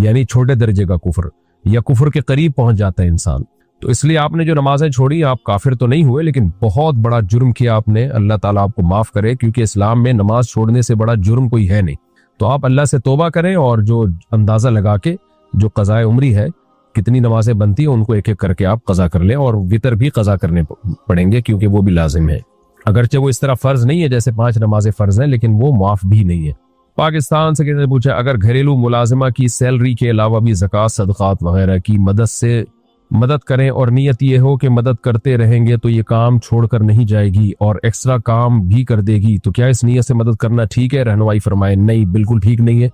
یعنی چھوٹے درجے کا کفر، یا کفر کے قریب پہنچ جاتا ہے انسان۔ تو اس لیے آپ نے جو نمازیں چھوڑی، آپ کافر تو نہیں ہوئے، لیکن بہت بڑا جرم کیا آپ نے۔ اللہ تعالیٰ آپ کو معاف کرے، کیونکہ اسلام میں نماز چھوڑنے سے بڑا جرم کوئی ہے نہیں۔ تو آپ اللہ سے توبہ کریں، اور جو اندازہ لگا کے جو قضاء عمری ہے، کتنی نمازیں بنتی ہیں، ان کو ایک ایک کر کے آپ قضا کر لیں، اور وتر بھی قضا کرنے پڑیں گے، کیونکہ وہ بھی لازم ہے۔ اگرچہ وہ اس طرح فرض نہیں ہے جیسے 5 نمازیں فرض ہیں، لیکن وہ معاف بھی نہیں ہے۔ پاکستان سے کسی نے پوچھا، اگر گھریلو ملازمہ کی سیلری کے علاوہ بھی زکوٰۃ، صدقات وغیرہ کی مدد کریں، اور نیت یہ ہو کہ مدد کرتے رہیں گے تو یہ کام چھوڑ کر نہیں جائے گی اور ایکسٹرا کام بھی کر دے گی، تو کیا اس نیت سے مدد کرنا ٹھیک ہے؟ رہنمائی فرمائیں۔ نہیں، بالکل ٹھیک نہیں ہے۔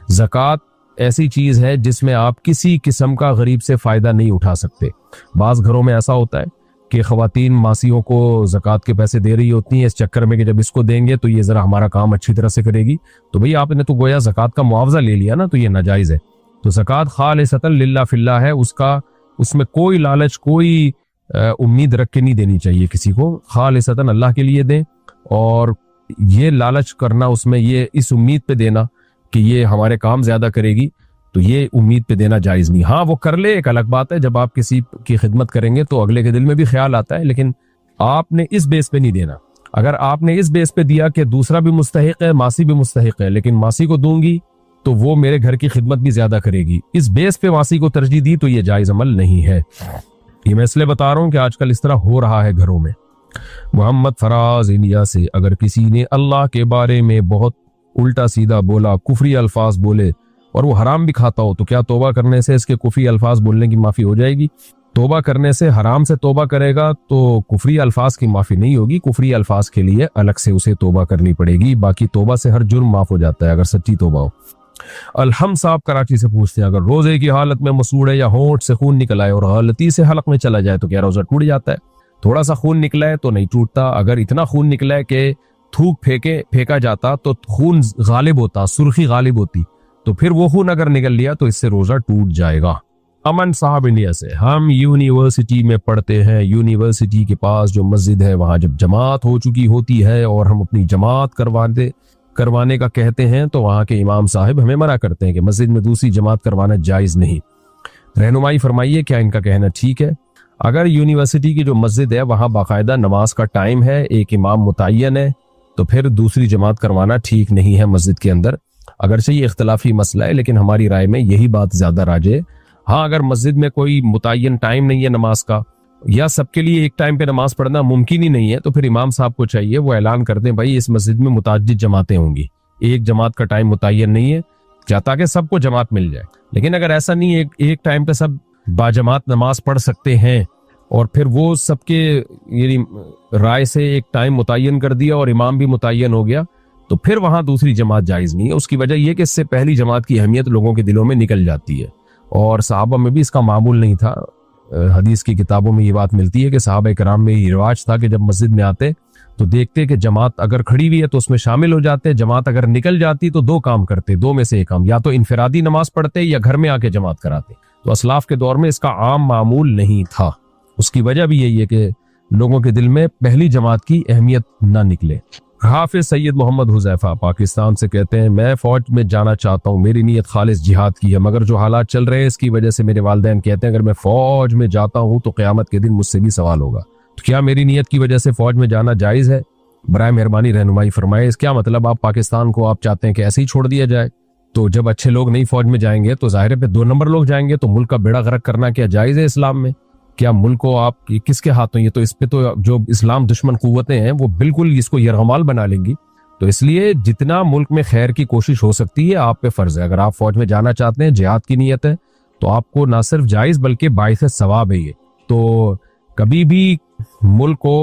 زکوٰۃ ایسی چیز ہے جس میں آپ کسی قسم کا غریب سے فائدہ نہیں اٹھا سکتے۔ بعض گھروں میں ایسا ہوتا ہے کہ خواتین ماسیوں کو زکوٰۃ کے پیسے دے رہی ہوتی ہیں اس چکر میں کہ جب اس کو دیں گے تو یہ ذرا ہمارا کام اچھی طرح سے کرے گی، تو بھئی آپ نے تو گویا زکوٰۃ کا معاوضہ لے لیا نا، تو یہ ناجائز ہے۔ تو زکوٰۃ خالصۃ للہ فی اللہ ہے، اس میں کوئی لالچ، کوئی امید رکھ کے نہیں دینی چاہیے کسی کو، خالصۃ اللہ کے لیے دیں، اور یہ لالچ کرنا اس میں، یہ اس امید پہ دینا کہ یہ ہمارے کام زیادہ کرے گی، تو یہ امید پہ دینا جائز نہیں۔ ہاں وہ کر لے، ایک الگ بات ہے، جب آپ کسی کی خدمت کریں گے تو اگلے کے دل میں بھی خیال آتا ہے، لیکن آپ نے اس بیس پہ نہیں دینا۔ اگر آپ نے اس بیس پہ دیا کہ دوسرا بھی مستحق ہے، ماسی بھی مستحق ہے، لیکن ماسی کو دوں گی تو وہ میرے گھر کی خدمت بھی زیادہ کرے گی، اس بیس پہ ماسی کو ترجیح دی، تو یہ جائز عمل نہیں ہے۔ یہ میں اس لیے بتا رہا ہوں کہ آج کل اس طرح ہو رہا ہے گھروں میں۔ محمد فراز انڈیا سے، اگر کسی نے اللہ کے بارے میں بہت الٹا سیدھا بولا، کفری الفاظ بولے، اور وہ حرام بھی کھاتا ہو، تو کیا توبہ کرنے سے اس کے کفری الفاظ بولنے کی معافی ہو جائے گی؟ توبہ کرنے سے، حرام سے توبہ کرے گا تو کفری الفاظ کی معافی نہیں ہوگی، کفری الفاظ کے لیے الگ سے اسے توبہ کرنی پڑے گی۔ باقی توبہ سے ہر جرم معاف ہو جاتا ہے اگر سچی توبہ ہو۔ الحم صاحب کراچی سے پوچھتے ہیں، اگر روزے کی حالت میں مسوڑے یا ہونٹ سے خون نکل آئے اور غلطی سے حلق میں چلا جائے تو کیا روزہ ٹوٹ جاتا ہے؟ تھوڑا سا خون نکلا ہے تو نہیں ٹوٹتا، اگر اتنا خون نکلا ہے کہ تھوک پھینکا جاتا تو خون غالب ہوتا، سرخی غالب ہوتی، تو پھر وہ خون اگر نکل لیا تو اس سے روزہ ٹوٹ جائے گا۔ امن صاحب انڈیا سے، ہم یونیورسٹی میں پڑھتے ہیں، یونیورسٹی کے پاس جو مسجد ہے وہاں جب جماعت ہو چکی ہوتی ہے اور ہم اپنی جماعت کروانے کا کہتے ہیں تو وہاں کے امام صاحب ہمیں منع کرتے ہیں کہ مسجد میں دوسری جماعت کروانا جائز نہیں۔ رہنمائی فرمائیے، کیا ان کا کہنا ٹھیک ہے؟ اگر یونیورسٹی کی جو مسجد ہے وہاں باقاعدہ نماز کا ٹائم ہے، ایک امام متعین ہے، تو پھر دوسری جماعت کروانا ٹھیک نہیں ہے مسجد کے اندر۔ اگرچہ یہ اختلافی مسئلہ ہے، لیکن ہماری رائے میں یہی بات زیادہ راجح ہے۔ ہاں اگر مسجد میں کوئی متعین ٹائم نہیں ہے نماز کا، یا سب کے لیے ایک ٹائم پہ نماز پڑھنا ممکن ہی نہیں ہے، تو پھر امام صاحب کو چاہیے وہ اعلان کر دیں، بھائی اس مسجد میں متعدد جماعتیں ہوں گی، ایک جماعت کا ٹائم متعین نہیں ہے، تاکہ سب کو جماعت مل جائے۔ لیکن اگر ایسا نہیں ہے، ایک ٹائم پہ سب باجماعت نماز پڑھ سکتے ہیں، اور پھر وہ سب کے یعنی رائے سے ایک ٹائم متعین کر دیا اور امام بھی متعین ہو گیا، تو پھر وہاں دوسری جماعت جائز نہیں ہے۔ اس کی وجہ یہ کہ اس سے پہلی جماعت کی اہمیت لوگوں کے دلوں میں نکل جاتی ہے، اور صحابہ میں بھی اس کا معمول نہیں تھا۔ حدیث کی کتابوں میں یہ بات ملتی ہے کہ صحابہ کرام میں یہ رواج تھا کہ جب مسجد میں آتے تو دیکھتے کہ جماعت اگر کھڑی ہوئی ہے تو اس میں شامل ہو جاتے، جماعت اگر نکل جاتی تو دو کام کرتے، دو میں سے ایک کام، یا تو انفرادی نماز پڑھتے یا گھر میں آ کے جماعت کراتے۔ تو اسلاف کے دور میں اس کا عام معمول نہیں تھا۔ اس کی وجہ بھی یہی ہے کہ لوگوں کے دل میں پہلی جماعت کی اہمیت نہ نکلے۔ حافظ سید محمد حذیفہ پاکستان سے کہتے ہیں، میں فوج میں جانا چاہتا ہوں، میری نیت خالص جہاد کی ہے، مگر جو حالات چل رہے ہیں اس کی وجہ سے میرے والدین کہتے ہیں اگر میں فوج میں جاتا ہوں تو قیامت کے دن مجھ سے بھی سوال ہوگا، تو کیا میری نیت کی وجہ سے فوج میں جانا جائز ہے؟ برائے مہربانی رہنمائی فرمائے۔ اس کیا مطلب آپ پاکستان کو آپ چاہتے ہیں کہ ایسے ہی چھوڑ دیا جائے؟ تو جب اچھے لوگ نہیں فوج میں جائیں گے تو ظاہر پہ 2 نمبر لوگ جائیں گے، تو ملک کا بیڑا غرق کرنا کیا جائز ہے اسلام میں؟ کیا ملک کو آپ کس کے ہاتھوں؟ یہ تو اس پہ تو جو اسلام دشمن قوتیں ہیں وہ بالکل اس کو یرغمال بنا لیں گی۔ تو اس لیے جتنا ملک میں خیر کی کوشش ہو سکتی ہے آپ پہ فرض ہے۔ اگر آپ فوج میں جانا چاہتے ہیں، جہاد کی نیت ہے، تو آپ کو نہ صرف جائز بلکہ باعث ثواب ہے یہ۔ تو کبھی بھی ملک کو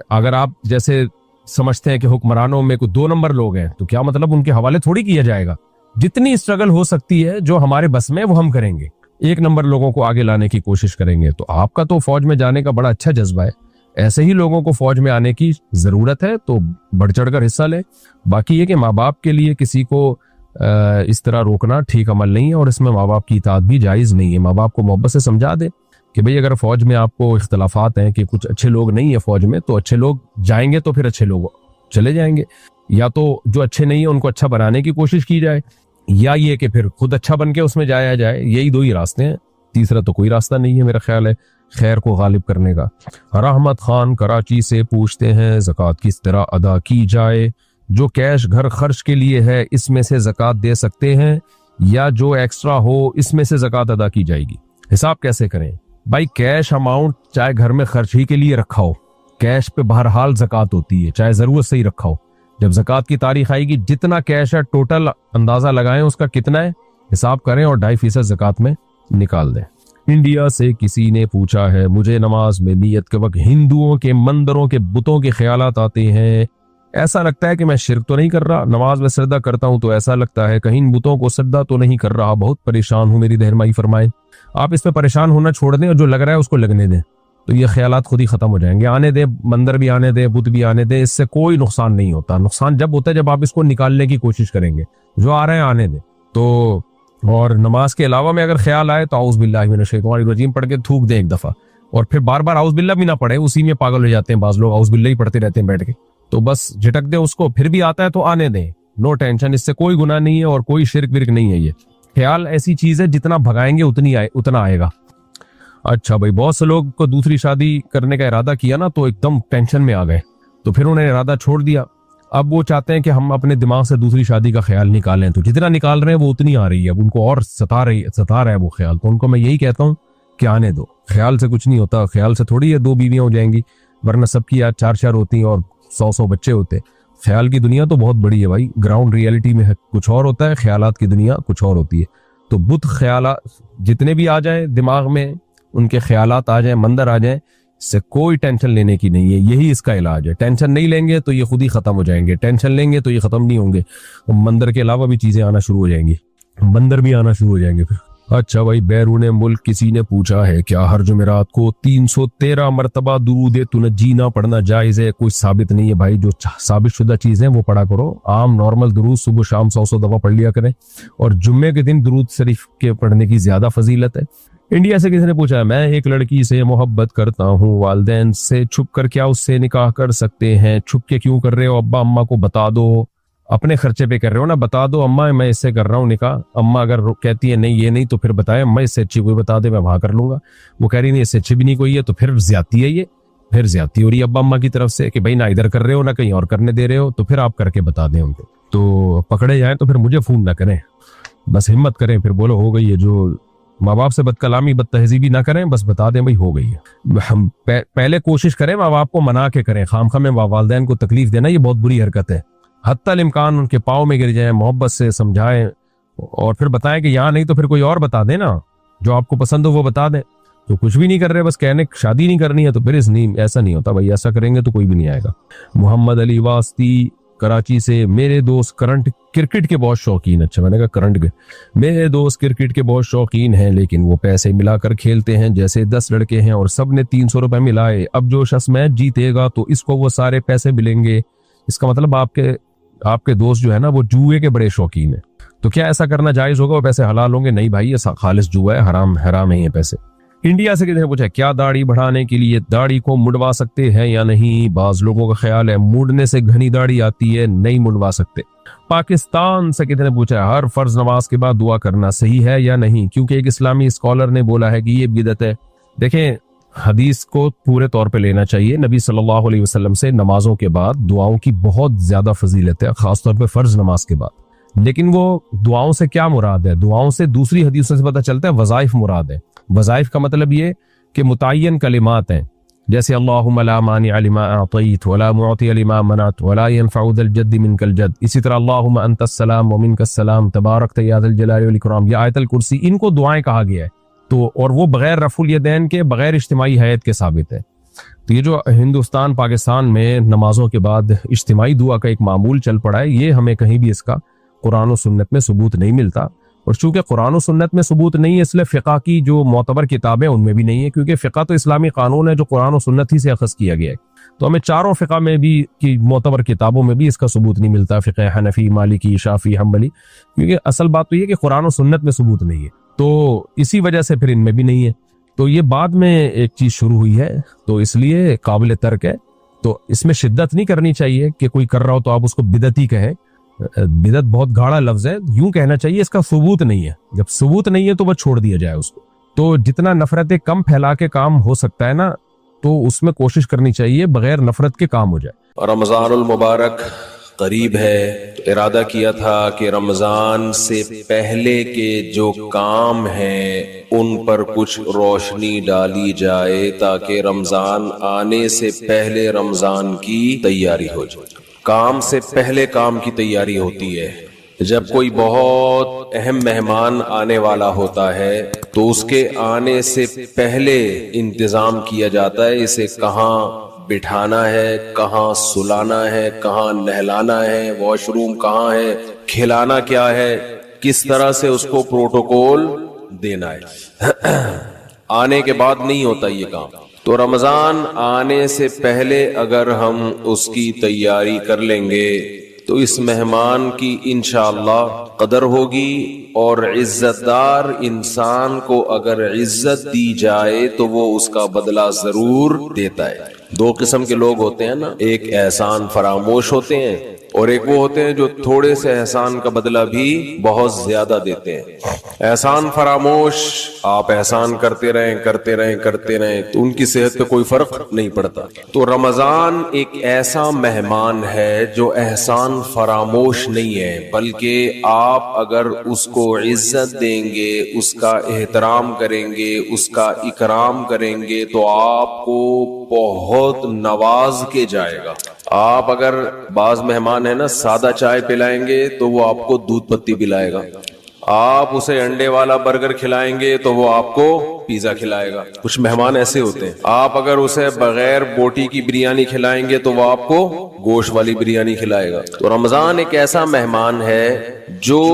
اگر آپ جیسے سمجھتے ہیں کہ حکمرانوں میں کوئی 2 نمبر لوگ ہیں تو کیا مطلب ان کے حوالے تھوڑی کیا جائے گا. جتنی اسٹرگل ہو سکتی ہے جو ہمارے بس میں وہ ہم کریں گے, 1 نمبر لوگوں کو آگے لانے کی کوشش کریں گے. تو آپ کا تو فوج میں جانے کا بڑا اچھا جذبہ ہے, ایسے ہی لوگوں کو فوج میں آنے کی ضرورت ہے تو بڑھ چڑھ کر حصہ لیں. باقی یہ کہ ماں باپ کے لیے کسی کو اس طرح روکنا ٹھیک عمل نہیں ہے, اور اس میں ماں باپ کی اطاعت بھی جائز نہیں ہے. ماں باپ کو محبت سے سمجھا دیں کہ بھئی اگر فوج میں آپ کو اختلافات ہیں کہ کچھ اچھے لوگ نہیں ہیں فوج میں, تو اچھے لوگ جائیں گے تو پھر اچھے لوگ چلے جائیں گے, یا تو جو اچھے نہیں ہیں ان کو اچھا بنانے کی کوشش کی جائے, یا یہ کہ پھر خود اچھا بن کے اس میں جایا جائے. یہی 2 ہی راستے ہیں, تیسرا تو کوئی راستہ نہیں ہے میرا خیال ہے خیر کو غالب کرنے کا. رحمت خان کراچی سے پوچھتے ہیں زکوٰۃ کس طرح ادا کی جائے؟ جو کیش گھر خرچ کے لیے ہے اس میں سے زکوٰۃ دے سکتے ہیں, یا جو ایکسٹرا ہو اس میں سے زکوٰۃ ادا کی جائے گی؟ حساب کیسے کریں بھائی؟ کیش اماؤنٹ چاہے گھر میں خرچ ہی کے لیے رکھا ہو, کیش پہ بہرحال زکوٰۃ ہوتی ہے چاہے ضرورت سے ہی رکھا ہو. جب زکوٰۃ کی تاریخ آئے گی جتنا کیش ہے ٹوٹل اندازہ لگائیں اس کا کتنا ہے, حساب کریں اور 2.5% زکوٰۃ میں نکال دیں. انڈیا سے کسی نے پوچھا ہے مجھے نماز میں نیت کے وقت ہندوؤں کے مندروں کے بتوں کے خیالات آتے ہیں, ایسا لگتا ہے کہ میں شرک تو نہیں کر رہا, نماز میں سجدہ کرتا ہوں تو ایسا لگتا ہے کہیں ان بتوں کو سجدہ تو نہیں کر رہا, بہت پریشان ہوں, میری رہنمائی فرمائیں. آپ اس پہ پریشان ہونا چھوڑ دیں اور جو لگ رہا ہے اس کو لگنے دیں, تو یہ خیالات خود ہی ختم ہو جائیں گے. آنے دیں, مندر بھی آنے دیں, بت بھی آنے دیں, اس سے کوئی نقصان نہیں ہوتا. نقصان جب ہوتا ہے جب آپ اس کو نکالنے کی کوشش کریں گے. جو آ رہے ہیں آنے دیں. تو اور نماز کے علاوہ میں اگر خیال آئے تو اعوذ باللہ من الشیطان الرجیم پڑھ کے تھوک دیں 1 دفعہ, اور پھر بار بار اعوذ باللہ بھی نہ پڑھیں, اسی میں پاگل ہو جاتے ہیں بعض لوگ, اعوذ باللہ ہی پڑھتے رہتے ہیں بیٹھ کے. تو بس جھٹک دیں اس کو, پھر بھی آتا ہے تو آنے دیں, نو ٹینشن, اس سے کوئی گناہ نہیں ہے اور کوئی شرک ورک نہیں ہے. یہ خیال ایسی چیز ہے جتنا بھگائیں گے اتنا آئے گا. اچھا بھائی, بہت سے لوگ کو دوسری شادی کرنے کا ارادہ کیا نا تو ایک دم ٹینشن میں آ گئے, تو پھر انہیں ارادہ چھوڑ دیا. اب وہ چاہتے ہیں کہ ہم اپنے دماغ سے دوسری شادی کا خیال نکالیں, تو جتنا نکال رہے ہیں وہ اتنی آ رہی ہے, اب ان کو اور ستا رہا ہے وہ خیال. تو ان کو میں یہی کہتا ہوں کہ آنے دو, خیال سے کچھ نہیں ہوتا, خیال سے تھوڑی ہے 2 بیویاں ہو جائیں گی, ورنہ سب کی یاد 4 ہوتی ہیں اور 100 بچے ہوتے. خیال کی دنیا تو بہت بڑی ہے بھائی, گراؤنڈ ریئلٹی میں کچھ اور ہوتا ہے, خیالات کی دنیا کچھ اور ہوتی ہے. تو بت خیالات جتنے بھی آ جائیں دماغ میں, ان کے خیالات آ جائیں, مندر آ جائیں, اس سے کوئی ٹینشن لینے کی نہیں ہے. یہی اس کا علاج ہے. ٹینشن نہیں لیں گے تو یہ خود ہی ختم ہو جائیں گے, ٹینشن لیں گے تو یہ ختم نہیں ہوں گے. مندر کے علاوہ بھی چیزیں آنا شروع ہو جائیں گی, مندر بھی آنا شروع ہو جائیں گے پھر. اچھا بھائی, بیرون ملک کسی نے پوچھا ہے کیا ہر جمعرات کو 313 مرتبہ درود تنجینا پڑھنا جائز ہے؟ کوئی ثابت نہیں ہے بھائی, جو ثابت شدہ چیزیں وہ پڑھا کرو. عام نارمل درود صبح شام 100 دفعہ پڑھ لیا کریں, اور جمعے کے دن درود شریف کے پڑھنے کی زیادہ فضیلت ہے. انڈیا سے کسی نے پوچھا ہے میں ایک لڑکی سے محبت کرتا ہوں, والدین سے چھپ کر کیا اس سے نکاح کر سکتے ہیں؟ چھپ کے کیوں کر رہے ہو ابا اماں کو بتا دو, اپنے خرچے پہ کر رہے ہو نا, بتا دو اماں میں اس سے کر رہا ہوں نکاح. اماں اگر کہتی ہے نہیں یہ نہیں تو پھر بتائیں اماں اس سے اچھی کوئی بتا دے میں وہاں کر لوں گا. وہ کہہ رہی نہیں اس سے اچھی بھی نہیں کوئی ہے, تو پھر زیادتی ہے, یہ پھر زیادتی ہو رہی ہے ابا اماں کی طرف سے کہ بھائی نہ ادھر کر رہے ہو نہ کہیں اور کرنے دے رہے ہو, تو پھر آپ کر کے بتا دیں ان کو. تو پکڑے جائیں تو پھر مجھے فون نہ کریں, بس ہمت کریں, پھر بولو ہو گئی ہے. جو ماں باپ سے بد کلامی بد تہذیبی نہ کریں, بس بتا دیں بھائی ہو گئی ہے. ہم پہلے کوشش کریں ماں باپ کو منا کے کریں, خواہ میں والدین کو تکلیف دینا یہ بہت بری حرکت ہے. حتی الامکان ان کے پاؤں میں گر جائیں, محبت سے سمجھائیں, اور پھر بتائیں کہ یہاں نہیں تو پھر کوئی اور بتا دیں نا, جو آپ کو پسند ہو وہ بتا دیں. تو کچھ بھی نہیں کر رہے, بس کہنے شادی نہیں کرنی ہے تو پھر ایسا نہیں ہوتا بھائی, ایسا کریں گے تو کوئی بھی نہیں آئے گا. محمد علی واسطی کراچی سے, میرے دوست کرکٹ کے بہت شوقین, اچھا میں نے کہا کرنٹ کے, میرے دوست کرکٹ کے بہت شوقین ہیں لیکن وہ پیسے ملا کر کھیلتے ہیں, جیسے 10 لڑکے ہیں اور سب نے 300 روپے ملائے, اب جو شخص میچ جیتے گا تو اس کو وہ سارے پیسے ملیں گے. اس کا مطلب آپ کے دوست جو ہے نا وہ جوئے کے بڑے شوقین ہیں. تو کیا ایسا کرنا جائز ہوگا, وہ پیسے حلال ہوں گے؟ نہیں بھائی, یہ خالص جوا ہے, حرام ہے یہ پیسے. انڈیا سے کسی نے پوچھا کیا داڑھی بڑھانے کے لیے داڑھی کو مڈوا سکتے ہیں یا نہیں؟ بعض لوگوں کا خیال ہے موڑنے سے گھنی داڑھی آتی ہے, نہیں مڈوا سکتے. پاکستان سے کسی نے پوچھا ہر فرض نماز کے بعد دعا کرنا صحیح ہے یا نہیں؟ کیونکہ ایک اسلامی اسکالر نے بولا ہے کہ یہ بدعت ہے. دیکھیں حدیث کو پورے طور پہ لینا چاہیے. نبی صلی اللہ علیہ وسلم سے نمازوں کے بعد دعاؤں کی بہت زیادہ فضیلت ہے, خاص طور پہ فرض نماز کے بعد. لیکن وہ دعاؤں سے کیا مراد ہے؟ دعاؤں سے دوسری حدیثوں سے پتہ چلتا ہے وظائف مراد ہے. وظائف کا مطلب یہ کہ متعین کلمات ہیں, جیسے اللہم لا مانع لما اعطیت ولا معطی لما منعت ولا ينفع ذا الجد منک الجد. اسی طرح اللہم انت السلام ومنک السلام تبارکت یا ذا الجلال والاکرام, یہ آیت الکرسی, ان کو دعائیں کہا گیا ہے. تو اور وہ بغیر رفع الیدین کے, بغیر اجتماعی حیات کے ثابت ہے. تو یہ جو ہندوستان پاکستان میں نمازوں کے بعد اجتماعی دعا کا ایک معمول چل پڑا ہے، یہ ہمیں کہیں بھی اس کا قرآن و سنت میں ثبوت نہیں ملتا، اور چونکہ قرآن و سنت میں ثبوت نہیں ہے اس لیے فقہ کی جو معتبر کتابیں ان میں بھی نہیں ہے، کیونکہ فقہ تو اسلامی قانون ہے جو قرآن و سنت ہی سے اخذ کیا گیا ہے، تو ہمیں چاروں فقہ میں بھی کی معتبر کتابوں میں بھی اس کا ثبوت نہیں ملتا، فقہ حنفی، مالکی، شافعی، حنبلی، کیونکہ اصل بات تو یہ کہ قرآن و سنت میں ثبوت نہیں ہے، تو اسی وجہ سے پھر ان میں بھی نہیں ہے۔ تو یہ بعد میں ایک چیز شروع ہوئی ہے تو اس لیے قابل ترک ہے، تو اس میں شدت نہیں کرنی چاہیے کہ کوئی کر رہا ہو تو آپ اس کو بدعتی کہیں، بدعت بہت گاڑا لفظ ہے، یوں کہنا چاہیے اس کا ثبوت نہیں ہے، جب ثبوت نہیں ہے تو وہ چھوڑ دیا جائے اس کو۔ تو جتنا نفرتیں کم پھیلا کے کام ہو سکتا ہے نا، تو اس میں کوشش کرنی چاہیے بغیر نفرت کے کام ہو جائے۔ رمضان المبارک قریب ہے، تو ارادہ کیا تھا کہ رمضان سے پہلے کے جو کام ہیں ان پر کچھ روشنی ڈالی جائے تاکہ رمضان آنے سے پہلے رمضان کی تیاری ہو جائے۔ کام سے پہلے کام کی تیاری ہوتی ہے۔ جب کوئی بہت اہم مہمان آنے والا ہوتا ہے تو اس کے آنے سے پہلے انتظام کیا جاتا ہے، اسے کہاں بٹھانا ہے، کہاں سلانا ہے، کہاں نہلانا ہے، واش روم کہاں ہے، کھلانا کیا ہے، کس طرح سے اس کو پروٹوکول دینا ہے۔ آنے کے بعد نہیں ہوتا یہ کام۔ تو رمضان آنے سے پہلے اگر ہم اس کی تیاری کر لیں گے تو اس مہمان کی انشاءاللہ قدر ہوگی، اور عزت دار انسان کو اگر عزت دی جائے تو وہ اس کا بدلہ ضرور دیتا ہے۔ دو قسم کے لوگ ہوتے ہیں نا، ایک احسان فراموش ہوتے ہیں اور ایک وہ ہوتے ہیں جو تھوڑے سے احسان کا بدلہ بھی بہت زیادہ دیتے ہیں۔ احسان فراموش، آپ احسان کرتے رہیں کرتے رہیں کرتے رہیں تو ان کی صحت پہ کوئی فرق نہیں پڑتا۔ تو رمضان ایک ایسا مہمان ہے جو احسان فراموش نہیں ہے، بلکہ آپ اگر اس کو عزت دیں گے، اس کا احترام کریں گے، اس کا اکرام کریں گے تو آپ کو بہت نواز کے جائے گا۔ آپ اگر بعض مہمان ہیں نا سادہ چائے پلائیں گے تو وہ آپ کو دودھ پتی پلائے گا، آپ اسے انڈے والا برگر کھلائیں گے تو وہ آپ کو پیزا کھلائے گا۔ کچھ مہمان ایسے ہوتے ہیں، آپ اگر اسے بغیر بوٹی کی بریانی کھلائیں گے تو وہ آپ کو گوشت والی بریانی کھلائے گا۔ تو رمضان ایک ایسا مہمان ہے جو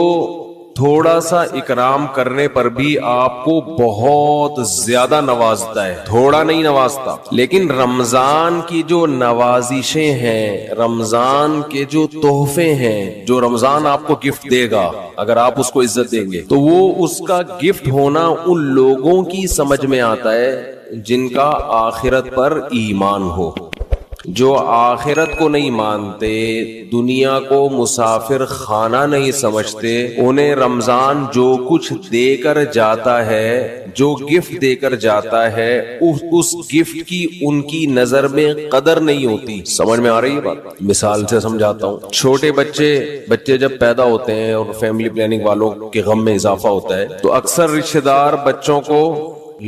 تھوڑا سا اکرام کرنے پر بھی آپ کو بہت زیادہ نوازتا ہے، تھوڑا نہیں نوازتا۔ لیکن رمضان کی جو نوازشیں ہیں، رمضان کے جو تحفے ہیں، جو رمضان آپ کو گفٹ دے گا اگر آپ اس کو عزت دیں گے، تو وہ اس کا گفٹ ہونا ان لوگوں کی سمجھ میں آتا ہے جن کا آخرت پر ایمان ہو۔ جو آخرت کو نہیں مانتے، دنیا کو مسافر خانہ نہیں سمجھتے، انہیں رمضان جو کچھ دے کر جاتا ہے، جو گفٹ دے کر جاتا ہے، اس گفٹ کی ان کی نظر میں قدر نہیں ہوتی۔ سمجھ میں آ رہی ہے بات؟ مثال سے سمجھاتا ہوں۔ چھوٹے بچے جب پیدا ہوتے ہیں اور فیملی پلاننگ والوں کے غم میں اضافہ ہوتا ہے تو اکثر رشتہ دار بچوں کو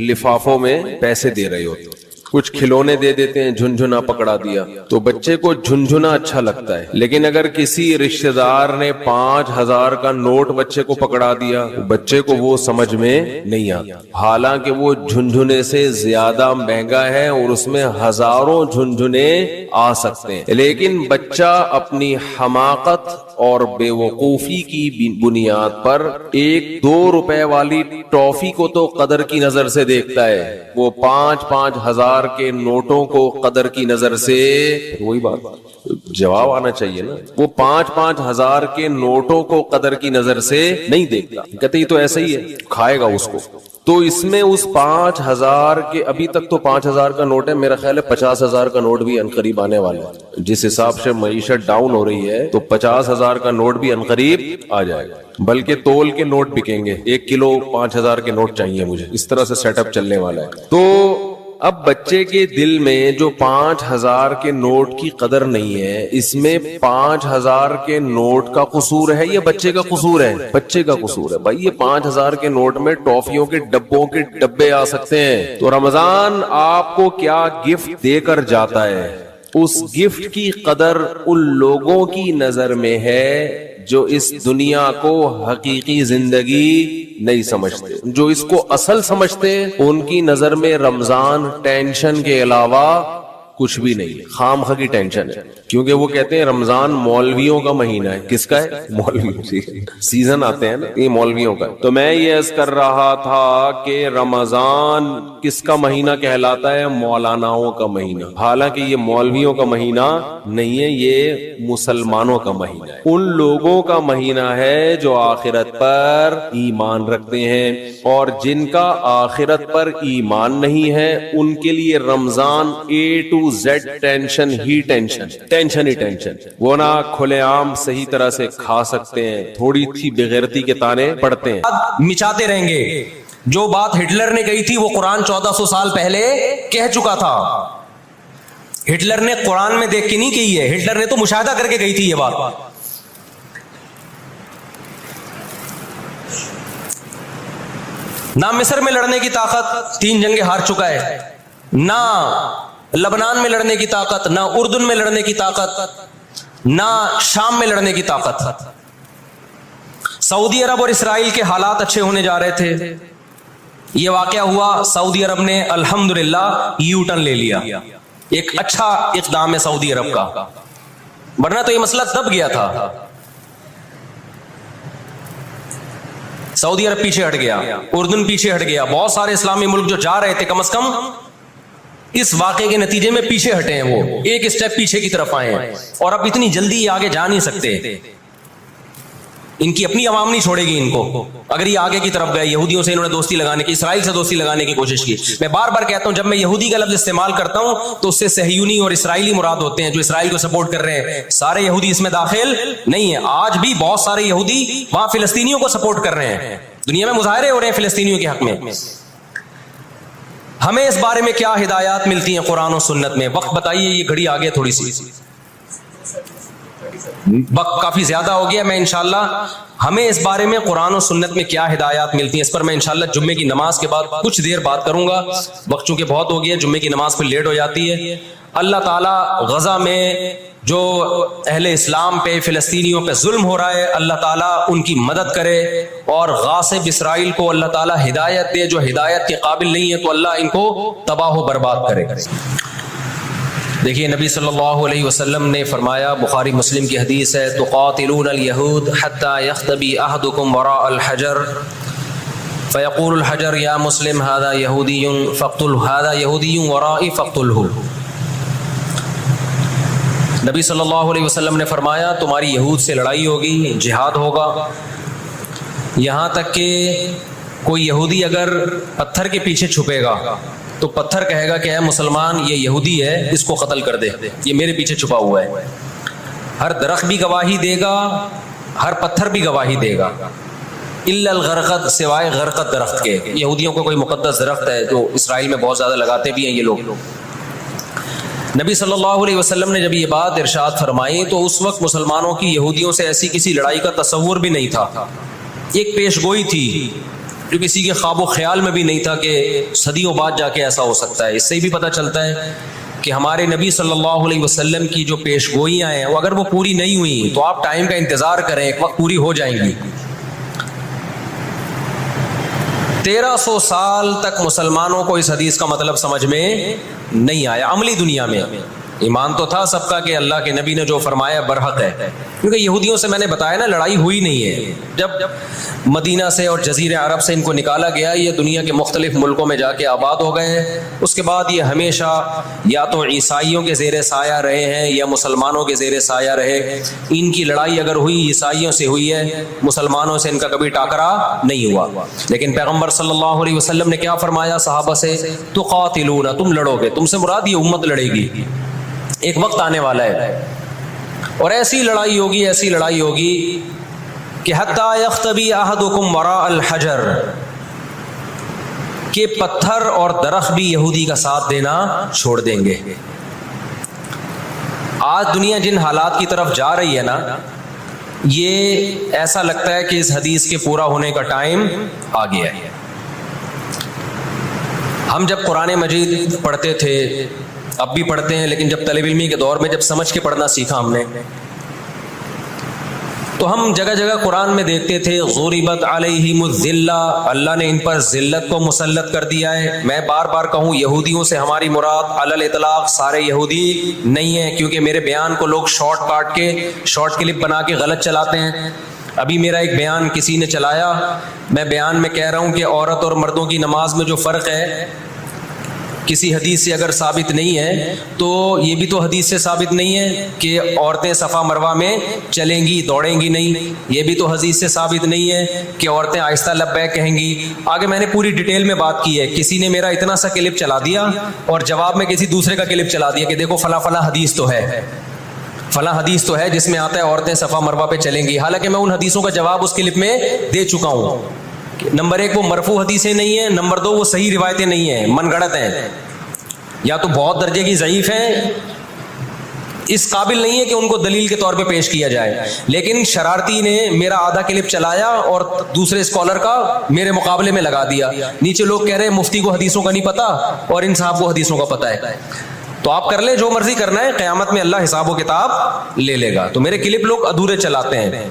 لفافوں میں پیسے دے رہے ہوتے ہیں، کچھ کھلونے دے دیتے ہیں، جھنجھنا پکڑا دیا تو بچے کو جھنجھنا اچھا لگتا ہے۔ لیکن اگر کسی رشتہ دار نے 5000 کا نوٹ بچے کو پکڑا دیا، بچے کو وہ سمجھ میں نہیں آتا، حالانکہ وہ جھنجھنے سے زیادہ مہنگا ہے اور اس میں ہزاروں جھنجھنے آ سکتے ہیں۔ لیکن بچہ اپنی حماقت اور بے وقوفی کی بنیاد پر 1-2 روپے والی ٹافی کو تو قدر کی نظر سے دیکھتا ہے، وہ 5-5 ہزار کے نوٹوں کو قدر کی نظر سے، وہی بات جواب آنا چاہیے نا، وہ 5-5 ہزار کے نوٹوں کو قدر کی نظر سے نہیں دیکھتا، کہتے یہ تو ایسا ہی ہے، کھائے گا اس کو۔ تو اس میں اس 5000 کے، ابھی تک تو 5000 کا نوٹ ہے، میرا خیال ہے 50000 کا نوٹ بھی عنقریب آنے والا ہے۔ جس حساب سے معیشت ڈاؤن ہو رہی ہے تو 50000 کا نوٹ بھی عنقریب آ جائے گا، بلکہ تول کے نوٹ بکیں گے، 1 کلو 5000 کے نوٹ چاہیے مجھے، اس طرح سے سیٹ اپ چلنے والا ہے۔ تو اب بچے کے دل میں جو 5000 کے نوٹ کی قدر نہیں ہے، اس میں 5000 کے نوٹ کا قصور ہے یا بچے کا قصور ہے؟ بچے کا قصور ہے بھائی۔ یہ 5000 کے نوٹ میں ٹافیوں کے ڈبوں کے ڈبے آ سکتے ہیں۔ تو رمضان آپ کو کیا گفٹ دے کر جاتا ہے، اس گفٹ کی قدر ان لوگوں کی نظر میں ہے جو اس دنیا کو حقیقی زندگی نہیں سمجھتے۔ جو اس کو اصل سمجھتے ان کی نظر میں رمضان ٹینشن کے علاوہ کچھ بھی نہیں، خام خواہ کی ٹینشن ہے، کیونکہ وہ کہتے ہیں رمضان مولویوں کا مہینہ ہے. کس کا ہے؟ مولویوں. سیزن آتے ہیں نا، یہ مولویوں کا. تو میں یہ عرض کر رہا تھا کہ رمضان کس کا مہینہ کہلاتا ہے؟ مولاناؤں کا مہینہ. حالانکہ یہ مولویوں کا مہینہ نہیں ہے، یہ مسلمانوں کا مہینہ ہے. ان لوگوں کا مہینہ ہے جو آخرت پر ایمان رکھتے ہیں، اور جن کا آخرت پر ایمان نہیں ہے ان کے لیے رمضان A to Z tension he tension, tension he tension. وہ نہ کھلے عام صحیح طرح سے کھا سکتے ہیں، تھوڑی سی بغیرتی کے تانے پڑتے ہیں. مچاتے رہیں گے. جو بات ہٹلر نے کہی تھی وہ قرآن 1400 سال پہلے کہہ چکا تھا. ہٹلر نے قرآن میں دیکھ کے نہیں کہی ہے، ہٹلر نے تو مشاہدہ کر کے کہی تھی یہ بات. نہ مصر میں لڑنے کی طاقت، 3 جنگیں ہار چکا ہے. نہ لبنان میں لڑنے کی طاقت، نہ اردن میں لڑنے کی طاقت، نہ شام میں لڑنے کی طاقت. سعودی عرب اور اسرائیل کے حالات اچھے ہونے جا رہے تھے. یہ واقعہ ہوا، سعودی عرب نے الحمدللہ یو ٹرن لے لیا. ایک اچھا اقدام ہے سعودی عرب کا، ورنہ تو یہ مسئلہ دب گیا تھا. سعودی عرب پیچھے ہٹ گیا، اردن پیچھے ہٹ گیا. بہت سارے اسلامی ملک جو جا رہے تھے کم از کم اس واقعے کے نتیجے میں پیچھے ہٹے ہیں، وہ ایک اسٹیپ پیچھے کی طرف آئے ہیں. اور اب اتنی جلدی یہ آگے جا نہیں سکتے، ان کی اپنی عوام نہیں چھوڑے گی ان کو. اگر یہ آگے کی طرف گئے، یہودیوں سے انہوں نے دوستی لگانے کی، اسرائیل سے دوستی لگانے کی کوشش کی. میں بار بار کہتا ہوں جب میں یہودی کا لفظ استعمال کرتا ہوں تو اس سے صہیونی اور اسرائیلی مراد ہوتے ہیں جو اسرائیل کو سپورٹ کر رہے ہیں. سارے یہودی اس میں داخل نہیں ہیں. آج بھی بہت سارے یہودی وہاں فلسطینیوں کو سپورٹ کر رہے ہیں. دنیا میں مظاہرے ہو رہے ہیں فلسطینیوں کے حق میں. ہمیں اس بارے میں کیا ہدایات ملتی ہیں قرآن و سنت میں؟ وقت بتائیے، یہ گھڑی آگے تھوڑی سی، وقت کافی زیادہ ہو گیا. میں انشاءاللہ ہمیں اس بارے میں قرآن و سنت میں کیا ہدایات ملتی ہیں اس پر میں انشاءاللہ جمعے کی نماز کے بعد کچھ دیر بات کروں گا. وقت چونکہ بہت ہو گیا، جمعے کی نماز پہ لیٹ ہو جاتی ہے. اللہ تعالیٰ غزہ میں جو اہل اسلام پہ، فلسطینیوں پہ ظلم ہو رہا ہے، اللہ تعالیٰ ان کی مدد کرے، اور غاصب اسرائیل کو اللہ تعالیٰ ہدایت دے. جو ہدایت کے قابل نہیں ہے تو اللہ ان کو تباہ و برباد کرے. دیکھیے نبی صلی اللہ علیہ وسلم نے فرمایا، بخاری مسلم کی حدیث ہے، تقاتلون الیہود حتی یختبی احدکم وراء الحجر فیقول الحجر یا مسلم هذا یہودی فاقتلہ، هذا یہودی ورائی فاقتلہ. نبی صلی اللہ علیہ وسلم نے فرمایا تمہاری یہود سے لڑائی ہوگی، جہاد ہوگا، یہاں تک کہ کوئی یہودی اگر پتھر کے پیچھے چھپے گا تو پتھر کہے گا کہ اے مسلمان یہ یہودی ہے، اس کو قتل کر دے، یہ میرے پیچھے چھپا ہوا ہے. ہر درخت بھی گواہی دے گا، ہر پتھر بھی گواہی دے گا، الا الغرقد، سوائے غرقد درخت کے. یہودیوں کو کوئی مقدس درخت ہے جو اسرائیل میں بہت زیادہ لگاتے بھی ہیں یہ لوگ. نبی صلی اللہ علیہ وسلم نے جب یہ بات ارشاد فرمائی تو اس وقت مسلمانوں کی یہودیوں سے ایسی کسی لڑائی کا تصور بھی نہیں تھا. ایک پیش گوئی تھی جو کسی کے خواب و خیال میں بھی نہیں تھا کہ صدیوں بعد جا کے ایسا ہو سکتا ہے. اس سے بھی پتہ چلتا ہے کہ ہمارے نبی صلی اللہ علیہ وسلم کی جو پیش گوئیاں ہیں وہ اگر وہ پوری نہیں ہوئی تو آپ ٹائم کا انتظار کریں، ایک وقت پوری ہو جائیں گی. 1300 سال تک مسلمانوں کو اس حدیث کا مطلب سمجھ میں نہیں آیا. عملی دنیا میں ایمان تو تھا سب کا کہ اللہ کے نبی نے جو فرمایا برحق ہے، کیونکہ یہودیوں سے میں نے بتایا نا لڑائی ہوئی نہیں ہے. جب مدینہ سے اور جزیرہ عرب سے ان کو نکالا گیا، یہ دنیا کے مختلف ملکوں میں جا کے آباد ہو گئے ہیں. اس کے بعد یہ ہمیشہ یا تو عیسائیوں کے زیر سایہ رہے ہیں یا مسلمانوں کے زیر سایہ رہے. ان کی لڑائی اگر ہوئی عیسائیوں سے ہوئی ہے، مسلمانوں سے ان کا کبھی ٹاکرا نہیں ہوا. لیکن پیغمبر صلی اللہ علیہ وسلم نے کیا فرمایا صحابہ سے؟ تقاتلون، تم لڑو گے. تم سے مراد یہ امت لڑے گی. ایک وقت آنے والا ہے اور ایسی لڑائی ہوگی، ایسی لڑائی ہوگی کہ حتی یختبی احدکم وراء الحجر، کہ پتھر اور درخت بھی یہودی کا ساتھ دینا چھوڑ دیں گے. آج دنیا جن حالات کی طرف جا رہی ہے نا، یہ ایسا لگتا ہے کہ اس حدیث کے پورا ہونے کا ٹائم آ گیا ہے. ہم جب قرآن مجید پڑھتے تھے، اب بھی پڑھتے ہیں، لیکن جب طالب علمی کے دور میں جب سمجھ کے پڑھنا سیکھا ہم نے تو ہم جگہ جگہ قرآن میں دیکھتے تھے ضربت علیہم الذلہ، اللہ نے ان پر ذلت کو مسلط کر دیا ہے. میں بار بار کہوں یہودیوں سے ہماری مراد علی الاطلاق سارے یہودی نہیں ہیں، کیونکہ میرے بیان کو لوگ شارٹ کاٹ کے شارٹ کلپ بنا کے غلط چلاتے ہیں. ابھی میرا ایک بیان کسی نے چلایا، میں بیان میں کہہ رہا ہوں کہ عورت اور مردوں کی نماز میں جو فرق ہے کسی حدیث سے اگر ثابت نہیں ہے تو یہ بھی تو حدیث سے ثابت نہیں ہے کہ عورتیں صفا مروہ میں چلیں گی دوڑیں گی نہیں. یہ بھی تو حدیث سے ثابت نہیں ہے کہ عورتیں آہستہ لبیک کہیں گی. آگے میں نے پوری ڈیٹیل میں بات کی ہے. کسی نے میرا اتنا سا کلپ چلا دیا اور جواب میں کسی دوسرے کا کلپ چلا دیا کہ دیکھو فلاں فلاں حدیث تو ہے، فلاں حدیث تو ہے جس میں آتا ہے عورتیں صفا مروہ پہ چلیں گی. حالانکہ میں ان حدیثوں کا جواب اس کلپ میں دے چکا ہوں. نمبر 1 وہ مرفوع حدیثیں نہیں ہیں، نمبر 2 وہ صحیح روایتیں نہیں ہیں، من گڑت ہیں، یا تو بہت درجے کی ضعیف ہیں، اس قابل نہیں ہے کہ ان کو دلیل کے طور پہ پیش کیا جائے. لیکن شرارتی نے میرا آدھا کلپ چلایا اور دوسرے اسکالر کا میرے مقابلے میں لگا دیا. نیچے لوگ کہہ رہے ہیں مفتی کو حدیثوں کا نہیں پتا اور ان صاحب کو حدیثوں کا پتا ہے. تو آپ کر لیں جو مرضی کرنا ہے، قیامت میں اللہ حساب و کتاب لے لے گا. تو میرے کلپ لوگ ادھورے چلاتے ہیں.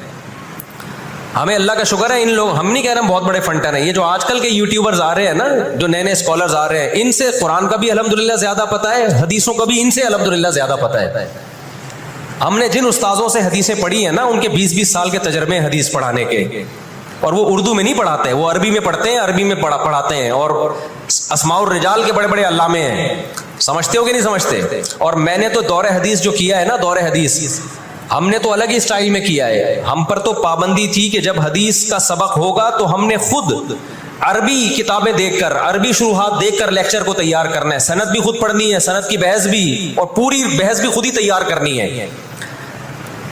ہمیں اللہ کا شکر ہے، ان لوگ ہم نہیں کہہ رہے ہم بہت بڑے فنٹر ہیں. یہ جو آج کل کے یوٹیوبرز آ رہے ہیں نا، جو نئے نئے اسکالرز آ رہے ہیں، ان سے قرآن کا بھی الحمدللہ زیادہ پتہ ہے، حدیثوں کا بھی ان سے الحمدللہ زیادہ پتہ ہے. ہم نے جن استاذوں سے حدیثیں پڑھی ہیں نا، ان کے 20-20 سال کے تجربے ہیں حدیث پڑھانے کے، اور وہ اردو میں نہیں پڑھاتے، وہ عربی میں پڑھتے ہیں، عربی میں پڑھاتے ہیں، اور اسماء الرجال کے بڑے بڑے علامے ہیں. سمجھتے ہو کہ نہیں سمجھتے؟ اور میں نے تو دور حدیث جو کیا ہے نا، دور حدیث ہم نے تو الگ ہی سٹائل میں کیا ہے. ہم پر تو پابندی تھی کہ جب حدیث کا سبق ہوگا تو ہم نے خود عربی کتابیں دیکھ کر، عربی شروحات دیکھ کر لیکچر کو تیار کرنا ہے. سند بھی خود پڑھنی ہے، سند کی بحث بھی، اور پوری بحث بھی خود ہی تیار کرنی ہے.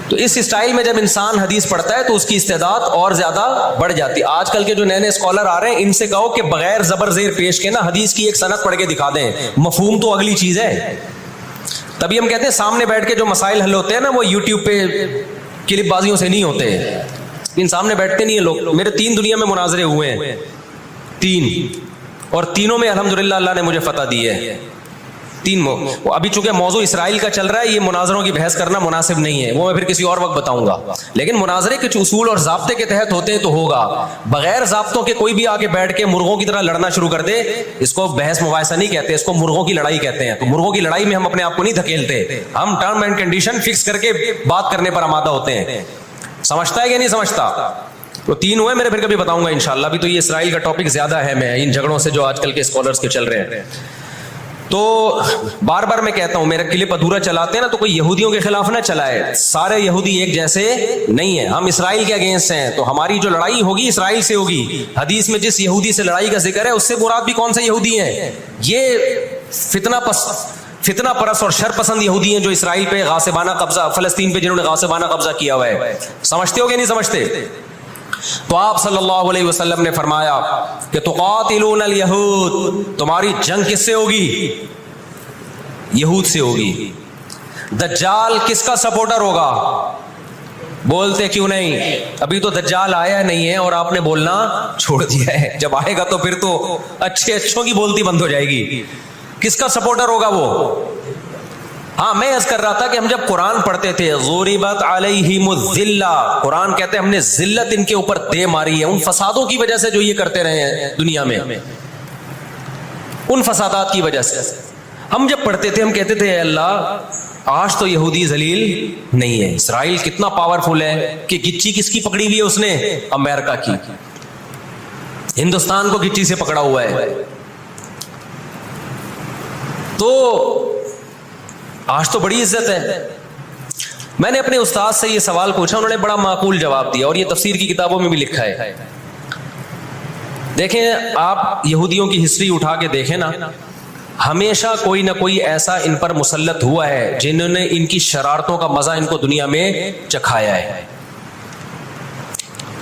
تو اس سٹائل میں جب انسان حدیث پڑھتا ہے تو اس کی استعداد اور زیادہ بڑھ جاتی ہے. آج کل کے جو نئے نئے اسکالر آ رہے ہیں، ان سے کہو کہ بغیر زبر زیر پیش کے نا حدیث کی ایک سند پڑھ کے دکھا دیں. مفہوم تو اگلی چیز ہے. تبھی ہم کہتے ہیں سامنے بیٹھ کے جو مسائل حل ہوتے ہیں نا، وہ یوٹیوب پہ کلپ بازیوں سے نہیں ہوتے. ان سامنے بیٹھتے نہیں ہیں لوگ. میرے 3 دنیا میں مناظرے ہوئے ہیں، 3، اور تینوں میں الحمدللہ اللہ نے مجھے فتح دی ہے. 3 ابھی چونکہ موضوع اسرائیل کا چل رہا ہے، یہ مناظروں کی بحث کرنا مناسب نہیں ہے، وہ میں پھر کسی اور وقت بتاؤں گا. لیکن مناظرے کچھ اصول اور ضابطے کے تحت ہوتے ہیں تو ہوگا. بغیر ضابطوں کے کوئی بھی آ کے بیٹھ کے مرغوں کی طرح لڑنا شروع کر دے، اس کو بحث مباحثہ نہیں کہتے، اس کو مرغوں کی لڑائی کہتے ہیں. تو مرغوں کی لڑائی میں ہم اپنے آپ کو نہیں دھکیلتے، ہم ٹرم اینڈ کنڈیشن فکس کر کے بات کرنے پر آمادہ ہوتے ہیں. سمجھتا ہے کہ نہیں سمجھتا؟ تو 3 ہوئے میرے، پھر کبھی بتاؤں گا انشاءاللہ. ابھی تو یہ اسرائیل کا ٹاپک زیادہ ہے میں ان جھگڑوں سے جو آج کل کے اسکالرس کے چل رہے ہیں. تو بار بار میں کہتا ہوں، میرا کلپ ادھورا چلاتے ہیں نا تو کوئی یہودیوں کے خلاف نہ چلائے. سارے یہودی ایک جیسے نہیں ہیں. ہم اسرائیل کے اگینسٹ ہیں، تو ہماری جو لڑائی ہوگی اسرائیل سے ہوگی. حدیث میں جس یہودی سے لڑائی کا ذکر ہے، اس سے مراد بھی کون سے یہودی ہیں؟ یہ فتنہ پرست اور شر پسند یہودی ہیں جو اسرائیل پہ غاصبانہ قبضہ، فلسطین پہ جنہوں نے غاصبانہ قبضہ کیا ہوا ہے. سمجھتے ہو کہ نہیں سمجھتے؟ تو آپ صلی اللہ علیہ وسلم نے فرمایا کہ تقاتلون الیہود، تمہاری جنگ کس سے ہوگی؟ یہود سے ہوگی. دجال کس کا سپورٹر ہوگا؟ بولتے کیوں نہیں؟ ابھی تو دجال آیا نہیں ہے اور آپ نے بولنا چھوڑ دیا ہے. جب آئے گا تو پھر تو اچھوں کی بولتی بند ہو جائے گی. کس کا سپورٹر ہوگا وہ؟ ہاں میں عرض کر رہا تھا کہ ہم جب قرآن پڑھتے تھے، ضربت علیہم الذلہ، قرآن کہتے ہیں ہم نے ذلت ان کے اوپر دے ماری ہے، ان فسادوں کی وجہ سے جو یہ کرتے رہے ہیں دنیا میں، ان فسادات کی وجہ سے. ہم جب پڑھتے تھے ہم کہتے تھے اے اللہ آج تو یہودی ذلیل نہیں ہے. اسرائیل کتنا پاورفل ہے کہ گچی کس کی پکڑی ہوئی ہے اس نے؟ امریکہ کی. ہندوستان کو گچی سے پکڑا ہوا ہے. تو آج تو بڑی عزت ہے. میں نے اپنے استاد سے یہ سوال پوچھا، انہوں نے بڑا معقول جواب دیا، اور یہ تفسیر کی کتابوں میں بھی لکھا ہے. دیکھیں آپ یہودیوں کی ہسٹری اٹھا کے دیکھیں نا، ہمیشہ کوئی نہ کوئی ایسا ان پر مسلط ہوا ہے جنہوں نے ان کی شرارتوں کا مزہ ان کو دنیا میں چکھایا ہے.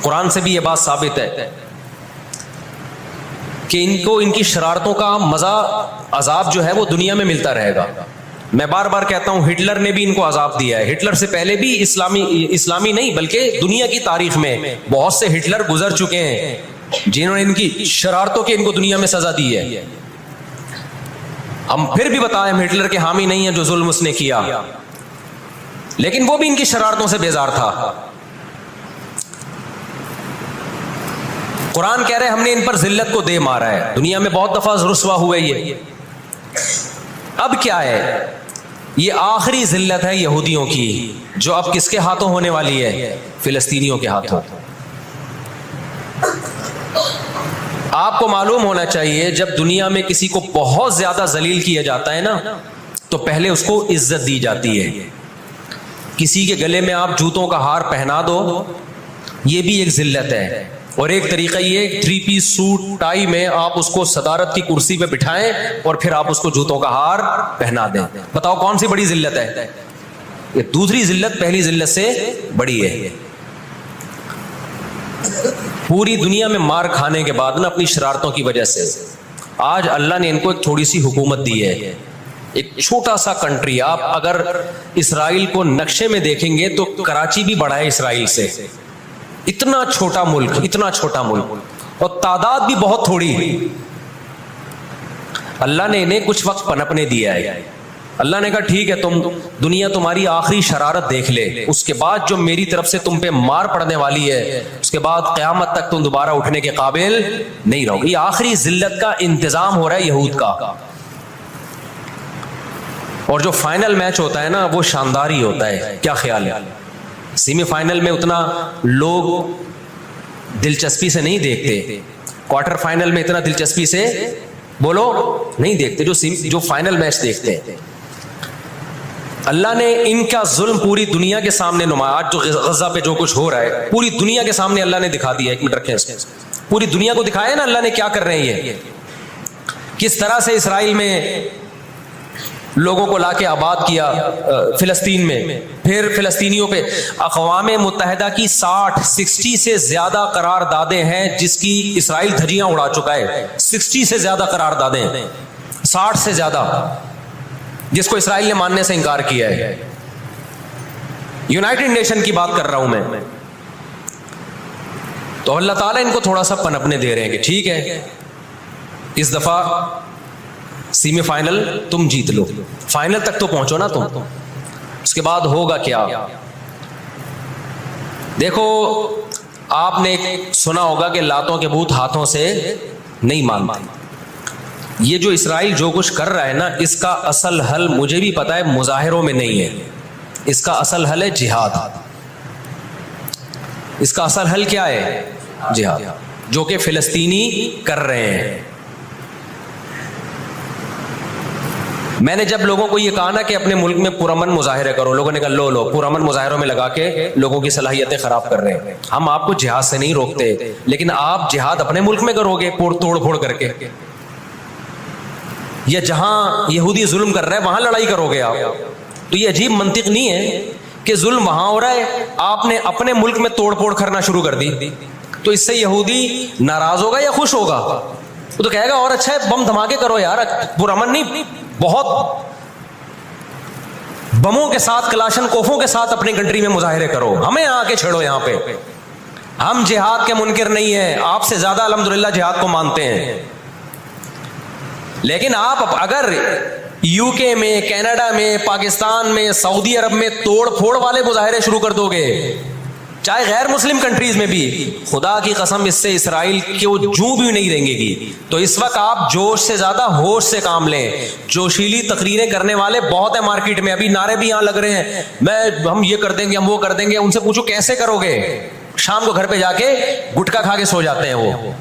قرآن سے بھی یہ بات ثابت ہے کہ ان کو ان کی شرارتوں کا مزہ، عذاب جو ہے وہ دنیا میں ملتا رہے گا. میں بار بار کہتا ہوں ہٹلر نے بھی ان کو عذاب دیا ہے. ہٹلر سے پہلے بھی اسلامی نہیں بلکہ دنیا کی تاریخ میں بہت سے ہٹلر گزر چکے ہیں جنہوں نے ان کی شرارتوں کی ان کو دنیا میں سزا دی ہے. ہم پھر بھی بتائیں ہم ہٹلر کے حامی نہیں ہیں جو ظلم اس نے کیا، لیکن وہ بھی ان کی شرارتوں سے بیزار تھا. قرآن کہہ رہے ہم نے ان پر ذلت کو دے مارا ہے, دنیا میں بہت دفعہ رسوا ہوئے یہ. اب کیا ہے, یہ آخری ذلت ہے یہودیوں کی, جو اب کس کے ہاتھوں ہونے والی ہے؟ فلسطینیوں کے ہاتھوں. آپ کو معلوم ہونا چاہیے جب دنیا میں کسی کو بہت زیادہ ذلیل کیا جاتا ہے نا, تو پہلے اس کو عزت دی جاتی ہے. کسی کے گلے میں آپ جوتوں کا ہار پہنا دو, یہ بھی ایک ذلت ہے. اور ایک طریقہ یہ 3 پیس سوٹ ٹائی میں آپ اس کو صدارت کی کرسی پہ بٹھائیں اور پھر آپ اس کو جوتوں کا ہار پہنا دیں. بتاؤ کون سی بڑی ذلت ہے؟ یہ دوسری ذلت پہلی ذلت سے بڑی ہے. پوری دنیا میں مار کھانے کے بعد نا اپنی شرارتوں کی وجہ سے آج اللہ نے ان کو ایک تھوڑی سی حکومت دی ہے. ایک چھوٹا سا کنٹری, آپ اگر اسرائیل کو نقشے میں دیکھیں گے تو کراچی بھی بڑا ہے اسرائیل سے. اتنا چھوٹا ملک, اتنا چھوٹا ملک, اور تعداد بھی بہت تھوڑی. اللہ نے انہیں کچھ وقت پنپنے دیا ہے. اللہ نے کہا ٹھیک ہے, تم دنیا تمہاری آخری شرارت دیکھ لے, اس کے بعد جو میری طرف سے تم پہ مار پڑنے والی ہے, اس کے بعد قیامت تک تم دوبارہ اٹھنے کے قابل نہیں رہو. یہ آخری ذلت کا انتظام ہو رہا ہے یہود کا. اور جو فائنل میچ ہوتا ہے نا وہ شاندار ہی ہوتا ہے. کیا خیال ہے؟ سیمی فائنل میں اتنا لوگ دلچسپی سے نہیں دیکھتے, کوارٹر فائنل میں اتنا دلچسپی سے بولو نہیں دیکھتے جو فائنل میچ دیکھتے ہیں. اللہ نے ان کا ظلم پوری دنیا کے سامنے نمایا. آج جو غزہ پہ جو کچھ ہو رہا ہے پوری دنیا کے سامنے اللہ نے دکھا دیا. ایک منٹ رکھیں, پوری دنیا کو دکھایا نا اللہ نے کیا کر رہے ہیں, یہ کس طرح سے اسرائیل میں لوگوں کو لا کے آباد کیا, فلسطین میں, پھر فلسطینیوں پہ اقوام متحدہ کی 60 سے زیادہ قراردادیں ہیں جس کی اسرائیل دھجیاں اڑا چکا ہے. 60 سے زیادہ قراردادیں, 60 سے زیادہ, جس کو اسرائیل نے ماننے سے انکار کیا ہے. یونائٹڈ نیشن کی بات کر رہا ہوں میں. تو اللہ تعالیٰ ان کو تھوڑا سا پنپنے دے رہے ہیں کہ ٹھیک ہے اس دفعہ سیمی فائنل تم جیت لو, فائنل تک تو پہنچو نا تم, اس کے بعد ہوگا کیا. دیکھو آپ نے سنا ہوگا کہ لاتوں کے بت ہاتھوں سے نہیں مانتے. یہ جو اسرائیل جو کچھ کر رہا ہے نا, اس کا اصل حل مجھے بھی پتا ہے مظاہروں میں نہیں ہے. اس کا اصل حل ہے جہاد. اس کا اصل حل کیا ہے؟ جہاد, جو کہ فلسطینی کر رہے ہیں. میں نے جب لوگوں کو یہ کہا نا کہ اپنے ملک میں پرامن مظاہرے کرو, لوگوں نے کہا لو پرامن مظاہروں میں لگا کے لوگوں کی صلاحیتیں خراب کر رہے ہیں. ہم آپ کو جہاد سے نہیں روکتے, لیکن آپ جہاد اپنے ملک میں کرو گے توڑ پھوڑ کر کے, یا جہاں یہودی ظلم کر رہا ہے وہاں لڑائی کرو گے آپ. تو یہ عجیب منطق نہیں ہے کہ ظلم وہاں ہو رہا ہے, آپ نے اپنے ملک میں توڑ پھوڑ کرنا شروع کر دی. تو اس سے یہودی ناراض ہوگا یا خوش ہوگا؟ وہ تو کہے گا اور اچھا ہے بم دھماکے کرو یار, پرامن نہیں, بہت بموں کے ساتھ کلاشن کوفوں کے ساتھ اپنی کنٹری میں مظاہرے کرو, ہمیں آ کے چھیڑو یہاں پہ. ہم جہاد کے منکر نہیں ہیں, آپ سے زیادہ الحمدللہ جہاد کو مانتے ہیں. لیکن آپ اگر یو کے میں, کینیڈا میں, پاکستان میں, سعودی عرب میں توڑ پھوڑ والے مظاہرے شروع کر دو گے, چاہے غیر مسلم کنٹریز میں بھی, خدا کی قسم اس سے اسرائیل کی وہ جوں بھی نہیں رہیں گی. تو اس وقت آپ جوش سے زیادہ ہوش سے کام لیں. جوشیلی تقریریں کرنے والے بہت ہیں مارکیٹ میں, ابھی نعرے بھی یہاں لگ رہے ہیں, ہم یہ کر دیں گے, ہم وہ کر دیں گے. ان سے پوچھو کیسے کرو گے؟ شام کو گھر پہ جا کے گٹکا کھا کے سو جاتے ہیں وہ.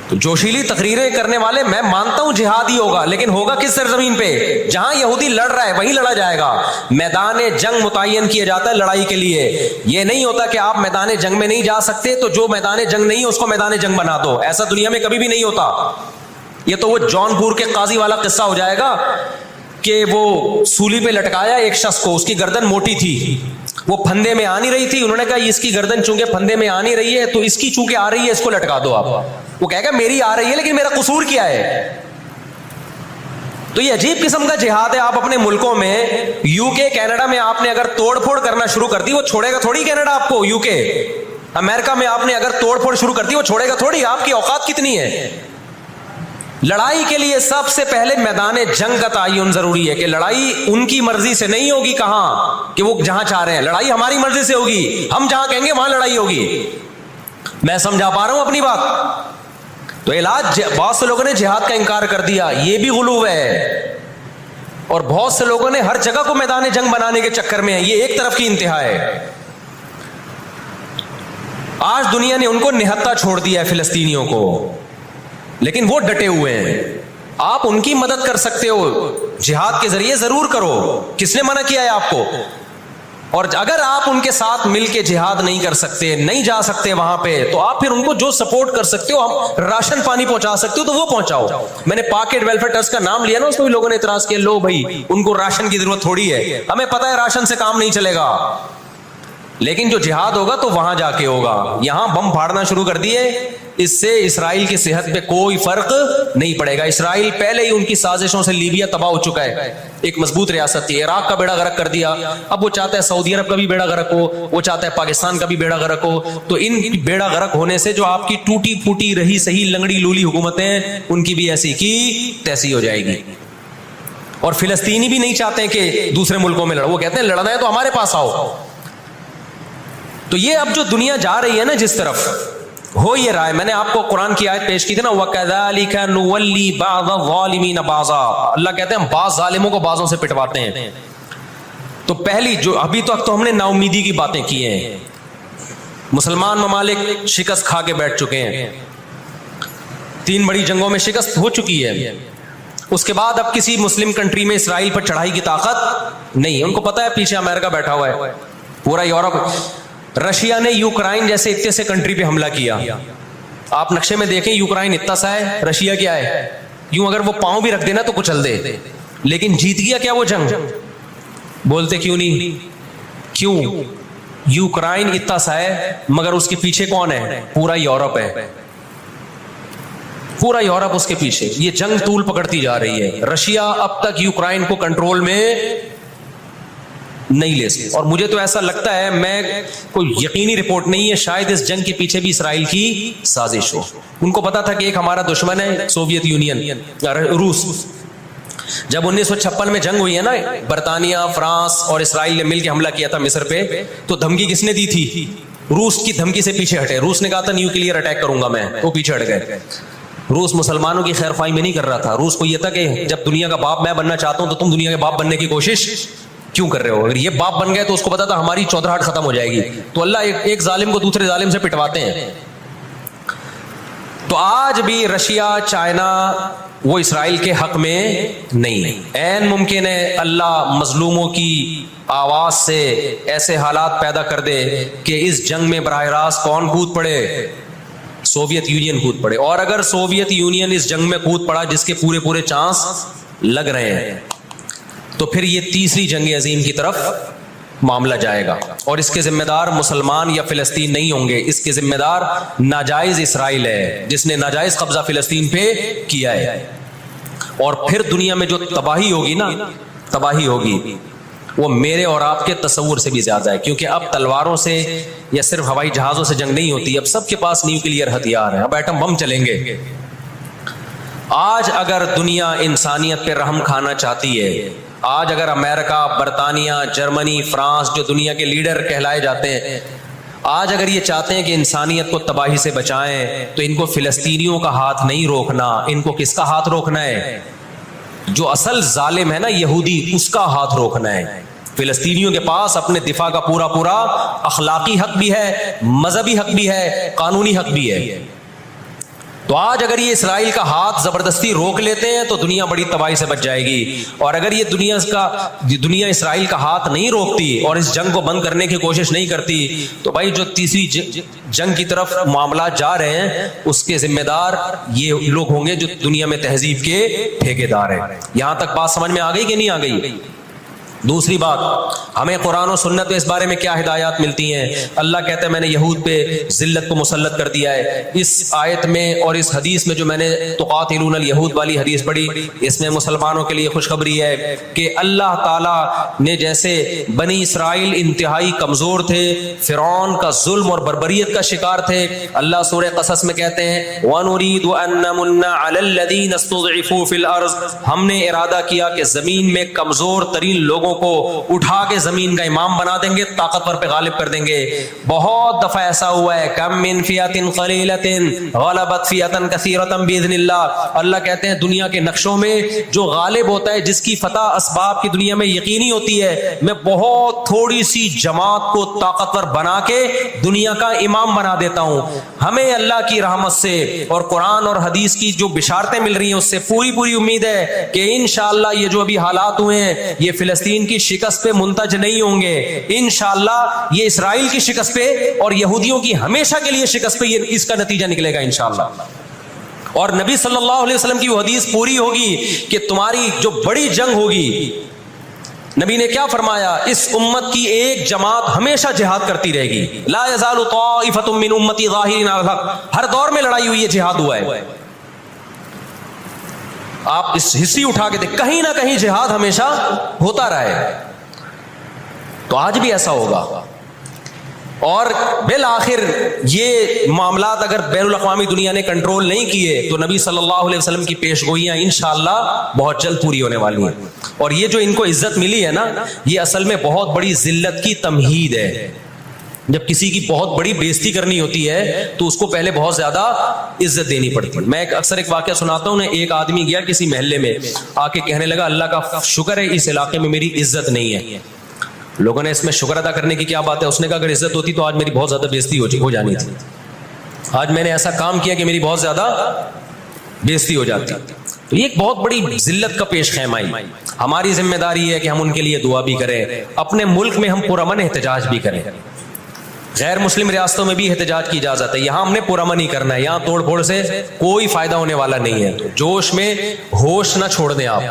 تو جوشیلی تقریریں کرنے والے, میں مانتا ہوں جہاد ہی ہوگا, لیکن ہوگا کس سرزمین پہ؟ جہاں یہودی لڑ رہا ہے وہیں لڑا جائے گا. میدان جنگ متعین کیا جاتا ہے لڑائی کے لیے. یہ نہیں ہوتا کہ آپ میدان جنگ میں نہیں جا سکتے تو جو میدان جنگ نہیں ہے اس کو میدان جنگ بنا دو. ایسا دنیا میں کبھی بھی نہیں ہوتا. یہ تو وہ جون پور کے قاضی والا قصہ ہو جائے گا کہ وہ سولی پہ لٹکایا ایک شخص کو, اس کی گردن موٹی تھی, وہ پھندے میں آ نہیں رہی تھی. انہوں نے کہا اس کی گردن چونکہ پھندے میں آ نہیں رہی ہے تو اس کی چونکہ آ رہی ہے اس کو لٹکا دو آپ. وہ کہے گا میری آ رہی ہے لیکن میرا قصور کیا ہے؟ تو یہ عجیب قسم کا جہاد ہے. آپ اپنے ملکوں میں, یو کے, کینیڈا میں آپ نے اگر توڑ پھوڑ کرنا شروع کر دی, وہ چھوڑے گا تھوڑی کینیڈا آپ کو. یو کے, امریکہ میں آپ نے اگر توڑ پھوڑ شروع کر دی, وہ چھوڑے گا تھوڑی. آپ کی اوقات کتنی ہے؟ لڑائی کے لیے سب سے پہلے میدان جنگ کا تعین ضروری ہے کہ لڑائی ان کی مرضی سے نہیں ہوگی. کہاں کہ وہ جہاں چاہ رہے ہیں, لڑائی ہماری مرضی سے ہوگی. ہم جہاں کہیں گے وہاں لڑائی ہوگی. میں سمجھا پا رہا ہوں اپنی بات؟ تو علاج، بہت سے لوگوں نے جہاد کا انکار کر دیا، یہ بھی غلو ہے، اور بہت سے لوگوں نے ہر جگہ کو میدان جنگ بنانے کے چکر میں ہیں، یہ ایک طرف کی انتہا ہے۔ آج دنیا نے ان کو نہتا چھوڑ دیا ہے، فلسطینیوں کو، لیکن وہ ڈٹے ہوئے ہیں۔ آپ ان کی مدد کر سکتے ہو جہاد کے ذریعے، ضرور کرو، کس نے منع کیا ہے آپ کو؟ اور اگر آپ ان کے ساتھ مل کے جہاد نہیں کر سکتے، نہیں جا سکتے وہاں پہ، تو آپ پھر ان کو جو سپورٹ کر سکتے ہو، ہم راشن پانی پہنچا سکتے ہو تو وہ پہنچاؤ۔ میں نے پاکٹ ویلفیئر ٹرسٹ کا نام لیا نا، اس میں بھی لوگوں نے اعتراض کیا، لو بھائی ان کو راشن کی ضرورت تھوڑی ہے، ہمیں پتہ ہے راشن سے کام نہیں چلے گا، لیکن جو جہاد ہوگا تو وہاں جا کے ہوگا۔ یہاں بم پھاڑنا شروع کر دیے، اس سے اسرائیل کی صحت پہ کوئی فرق نہیں پڑے گا۔ اسرائیل پہلے ہی ان کی سازشوں سے لیبیا تباہ ہو چکا ہے، ایک مضبوط ریاست تھی، عراق کا بیڑا غرق کر دیا، اب وہ چاہتا ہے سعودی عرب کا بھی بیڑا غرق ہو، وہ چاہتا ہے پاکستان کا بھی بیڑا غرق ہو۔ تو ان بیڑا غرق ہونے سے جو آپ کی ٹوٹی پھوٹی رہی صحیح لنگڑی لولی حکومتیں، ان کی بھی ایسی کی تیسی ہو جائے گی۔ اور فلسطینی بھی نہیں چاہتے کہ دوسرے ملکوں میں لڑو، وہ کہتے ہیں لڑنا ہے تو ہمارے پاس آؤ۔ تو یہ اب جو دنیا جا رہی ہے نا جس طرف، ہو یہ رہا ہے۔ میں نے آپ کو قرآن کی آیت پیش کی تھی نا، وَكَذَلِكَ نُوَلِّي بَعْضَ الظَّالِمِينَ بَعْضًا، اللہ کہتے ہیں ہم بعض ظالموں کو بعضوں سے پٹواتے ہیں۔ تو پہلی جو ابھی تک تو ہم نے نا امیدی کی باتیں کی ہیں، مسلمان ممالک شکست کھا کے بیٹھ چکے ہیں، 3 بڑی جنگوں میں شکست ہو چکی ہے، اس کے بعد اب کسی مسلم کنٹری میں اسرائیل پر چڑھائی کی طاقت نہیں ہے، ان کو پتہ ہے پیچھے امریکہ بیٹھا ہوا ہے، پورا یورپ۔ رشیا نے یوکرائن جیسے اتنے سے کنٹری پہ حملہ کیا، آپ نقشے میں دیکھیں یوکرائن اتنا سا ہے، رشیا کیا ہے، یوں اگر وہ پاؤں بھی رکھ دینا تو کچل دے، لیکن جیت گیا کیا وہ جنگ؟ بولتے کیوں نہیں؟ کیوں؟ یوکرائن اتنا سا ہے مگر اس کے پیچھے کون ہے؟ پورا یورپ ہے، پورا یورپ اس کے پیچھے۔ یہ جنگ طول پکڑتی جا رہی ہے، رشیا اب تک یوکرائن کو کنٹرول میں نہیں لے سکتے، اور مجھے تو ایسا لگتا ہے، میں کوئی یقینی رپورٹ نہیں ہے، شاید اس جنگ کے پیچھے بھی اسرائیل کی سازش ہو۔ ان کو پتا تھا کہ ایک ہمارا دشمن ہے سوویت یونین، روس۔ جب 1956 میں جنگ ہوئی ہے نا، برطانیہ، فرانس اور اسرائیل نے مل کے حملہ کیا تھا مصر پہ، تو دھمکی کس نے دی تھی؟ روس کی دھمکی سے پیچھے ہٹے، روس نے کہا تھا نیوکلیئر اٹیک کروں گا میں، وہ پیچھے ہٹ گئے۔ روس مسلمانوں کی خیر خواہی میں نہیں کر رہا تھا، روس کو یہ تھا کہ جب دنیا کا باپ میں بننا چاہتا ہوں تو تم دنیا کے باپ بننے کی کوشش کیوں کر رہے ہو؟ اگر یہ باپ بن گئے تو اس کو پتا تھا ہماری چودراہٹ ختم ہو جائے گی، تو اللہ ایک ظالم کو دوسرے ظالم سے پٹواتے ہیں۔ تو آج بھی رشیا، چائنا وہ اسرائیل کے حق میں نہیں۔ عین ممکن ہے اللہ مظلوموں کی آواز سے ایسے حالات پیدا کر دے کہ اس جنگ میں براہ راست کون کود پڑے؟ سوویت یونین کود پڑے۔ اور اگر سوویت یونین اس جنگ میں کود پڑا جس کے پورے چانس لگ رہے ہیں، تو پھر یہ تیسری جنگ عظیم کی طرف معاملہ جائے گا، اور اس کے ذمہ دار مسلمان یا فلسطین نہیں ہوں گے، اس کے ذمہ دار ناجائز اسرائیل ہے جس نے ناجائز قبضہ فلسطین پہ کیا ہے۔ اور پھر دنیا میں جو تباہی ہوگی نا، تباہی ہوگی وہ میرے اور آپ کے تصور سے بھی زیادہ ہے، کیونکہ اب تلواروں سے یا صرف ہوائی جہازوں سے جنگ نہیں ہوتی، اب سب کے پاس نیوکلیئر ہتھیار ہیں، اب ایٹم بم چلیں گے۔ آج اگر دنیا انسانیت پہ رحم کھانا چاہتی ہے، آج اگر امریکہ، برطانیہ، جرمنی، فرانس جو دنیا کے لیڈر کہلائے جاتے ہیں، آج اگر یہ چاہتے ہیں کہ انسانیت کو تباہی سے بچائیں، تو ان کو فلسطینیوں کا ہاتھ نہیں روکنا، ان کو کس کا ہاتھ روکنا ہے؟ جو اصل ظالم ہے نا یہودی، اس کا ہاتھ روکنا ہے۔ فلسطینیوں کے پاس اپنے دفاع کا پورا اخلاقی حق بھی ہے، مذہبی حق بھی ہے، قانونی حق بھی ہے۔ تو آج اگر یہ اسرائیل کا ہاتھ زبردستی روک لیتے ہیں تو دنیا بڑی تباہی سے بچ جائے گی، اور اگر یہ دنیا اسرائیل کا ہاتھ نہیں روکتی اور اس جنگ کو بند کرنے کی کوشش نہیں کرتی، تو بھائی جو تیسری جنگ کی طرف معاملات جا رہے ہیں اس کے ذمہ دار یہ لوگ ہوں گے جو دنیا میں تہذیب کے ٹھیکیدار ہیں۔ یہاں تک بات سمجھ میں آ گئی کہ نہیں آ گئی؟ دوسری بات، ہمیں قرآن و سنت میں اس بارے میں کیا ہدایات ملتی ہیں؟ اللہ کہتا ہے میں نے یہود پہ ذلت کو مسلط کر دیا ہے۔ اس آیت میں اور اس حدیث میں جو میں نے تقاتلون الیہود والی حدیث پڑھی، اس میں مسلمانوں کے لیے خوشخبری ہے کہ اللہ تعالیٰ نے جیسے بنی اسرائیل انتہائی کمزور تھے، فرعون کا ظلم اور بربریت کا شکار تھے، اللہ سورہ قصص میں کہتے ہیں وَنُرِيدُ أَن نَّمُنَّ عَلَى الَّذِينَ اسْتُضْعِفُوا فِي الْأَرْضِ، ہم نے ارادہ کیا کہ زمین میں کمزور ترین لوگوں لوگوں کو اٹھا کے زمین کا امام بنا دیں گے, طاقتور پہ غالب کر دیں گے. بہت دفعہ ایسا ہوا ہے, کم من فئۃ قلیلۃ غلبت فئۃ کثیرۃ باذن اللہ. اللہ کہتے ہیں دنیا کے نقشوں میں جو غالب ہوتا ہے, جس کی فتح اسباب کی دنیا میں یقینی ہوتی ہے, میں بہت تھوڑی سی جماعت کو طاقتور بنا کے دنیا کا امام بنا دیتا ہوں. ہمیں اللہ کی رحمت سے اور قرآن اور حدیث کی جو بشارتیں مل رہی ہیں اس سے پوری پوری امید ہے کہ انشاءاللہ یہ جو ابھی حالات ہوئے ہیں یہ فلسطین کی شکست پہ منتج نہیں ہوں گے. انشاءاللہ یہ اسرائیل کی شکست پہ اور یہودیوں کی ہمیشہ کے لیے شکست پہ یہ اس کا نتیجہ نکلے گا انشاءاللہ. اور نبی صلی اللہ علیہ وسلم کی وہ حدیث پوری ہوگی کہ تمہاری جو بڑی جنگ ہوگی, نبی نے کیا فرمایا, اس امت کی ایک جماعت ہمیشہ جہاد کرتی رہے گی. لا یزال طائفۃ من امتی ظاہرین علی الحق. ہر دور میں لڑائی ہوئی ہے, جہاد ہوا ہے. آپ اس ہسٹری اٹھا کے دیکھ, کہیں نہ کہیں جہاد ہمیشہ ہوتا رہا ہے. تو آج بھی ایسا ہوگا. اور بالآخر یہ معاملات اگر بین الاقوامی دنیا نے کنٹرول نہیں کیے تو نبی صلی اللہ علیہ وسلم کی پیش گوئیاں انشاءاللہ بہت جلد پوری ہونے والی ہیں. اور یہ جو ان کو عزت ملی ہے نا, یہ اصل میں بہت بڑی ذلت کی تمہید ہے. جب کسی کی بہت بڑی بےزتی کرنی ہوتی ہے تو اس کو پہلے بہت زیادہ عزت دینی پڑتی ہے. میں اکثر ایک واقعہ سناتا ہوں. ایک آدمی گیا کسی محلے میں, آ کے کہنے لگا اللہ کا شکر ہے اس علاقے میں میری عزت نہیں ہے. لوگوں نے اس میں شکر ادا کرنے کی کیا بات ہے. اس نے کہا اگر عزت ہوتی تو آج میری بہت زیادہ بےزتی ہو جانی تھی. آج میں نے ایسا کام کیا کہ میری بہت زیادہ بےزتی ہو جاتی. تو یہ ایک بہت بڑی ذلت کا پیش خیمائی. ہماری ذمہ داری ہے کہ ہم ان کے لیے دعا بھی کریں, اپنے ملک میں ہم پرامن احتجاج بھی کریں. غیر مسلم ریاستوں میں بھی احتجاج کی اجازت ہے, یہاں ہم نے پرامن ہی کرنا ہے. یہاں توڑ پھوڑ سے کوئی فائدہ ہونے والا نہیں ہے. جوش میں ہوش نہ چھوڑ دیں آپ.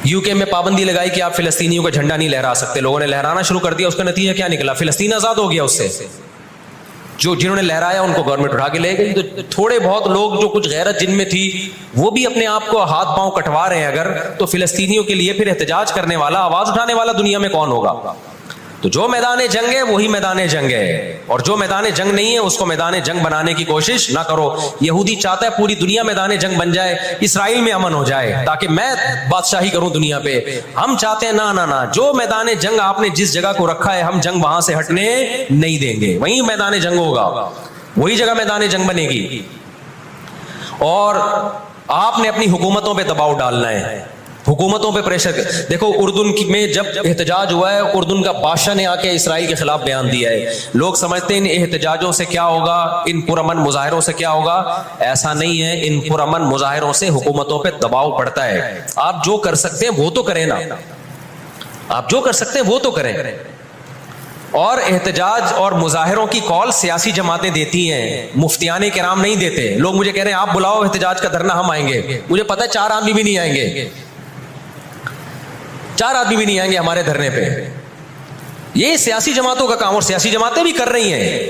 یو کے میں پابندی لگائی کہ آپ فلسطینیوں کا جھنڈا نہیں لہرا سکتے. لوگوں نے لہرانا شروع کر دیا, اس کا نتیجہ کیا نکلا, فلسطین آزاد ہو گیا. اس سے جنہوں نے لہرایا ان کو گورنمنٹ اٹھا کے لے گئی. تو تھوڑے بہت لوگ جو کچھ غیرت جن میں تھی وہ بھی اپنے آپ کو ہاتھ پاؤں کٹوا رہے ہیں اگر, تو فلسطینیوں کے لیے پھر احتجاج کرنے والا, آواز اٹھانے والا دنیا میں کون ہوگا؟ تو جو میدان جنگ ہے وہی میدان جنگ ہے, اور جو میدان جنگ نہیں ہے اس کو میدان جنگ بنانے کی کوشش نہ کرو. یہودی چاہتا ہے پوری دنیا میدان جنگ بن جائے, اسرائیل میں امن ہو جائے تاکہ میں بادشاہی کروں دنیا پہ. ہم چاہتے ہیں نہ, جو میدان جنگ آپ نے جس جگہ کو رکھا ہے ہم جنگ وہاں سے ہٹنے نہیں دیں گے. وہیں میدان جنگ ہوگا, وہی جگہ میدان جنگ بنے گی. اور آپ نے اپنی حکومتوں پہ دباؤ ڈالنا ہے, حکومتوں پہ پریشر. دیکھو اردن میں جب احتجاج ہوا ہے, اردن کا بادشاہ نے آ کے اسرائیل کے خلاف بیان دیا ہے. لوگ سمجھتے ہیں ان احتجاجوں سے کیا ہوگا, ان پرامن مظاہروں سے کیا ہوگا. ایسا نہیں ہے. ان پرامن مظاہروں سے حکومتوں پہ دباؤ پڑتا ہے. آپ جو کر سکتے ہیں وہ تو کریں نا, آپ جو کر سکتے ہیں وہ تو کریں. اور احتجاج اور مظاہروں کی کال سیاسی جماعتیں دیتی ہیں, مفتیان کرام نہیں دیتے. لوگ مجھے کہہ رہے ہیں آپ بلاؤ احتجاج کا دھرنا, ہم آئیں گے. مجھے پتہ ہے 4 آدمی بھی نہیں آئیں گے, 4 آدمی بھی نہیں آئیں گے ہمارے دھرنے پہ. یہ سیاسی جماعتوں کا کام, اور سیاسی جماعتیں بھی کر رہی ہیں,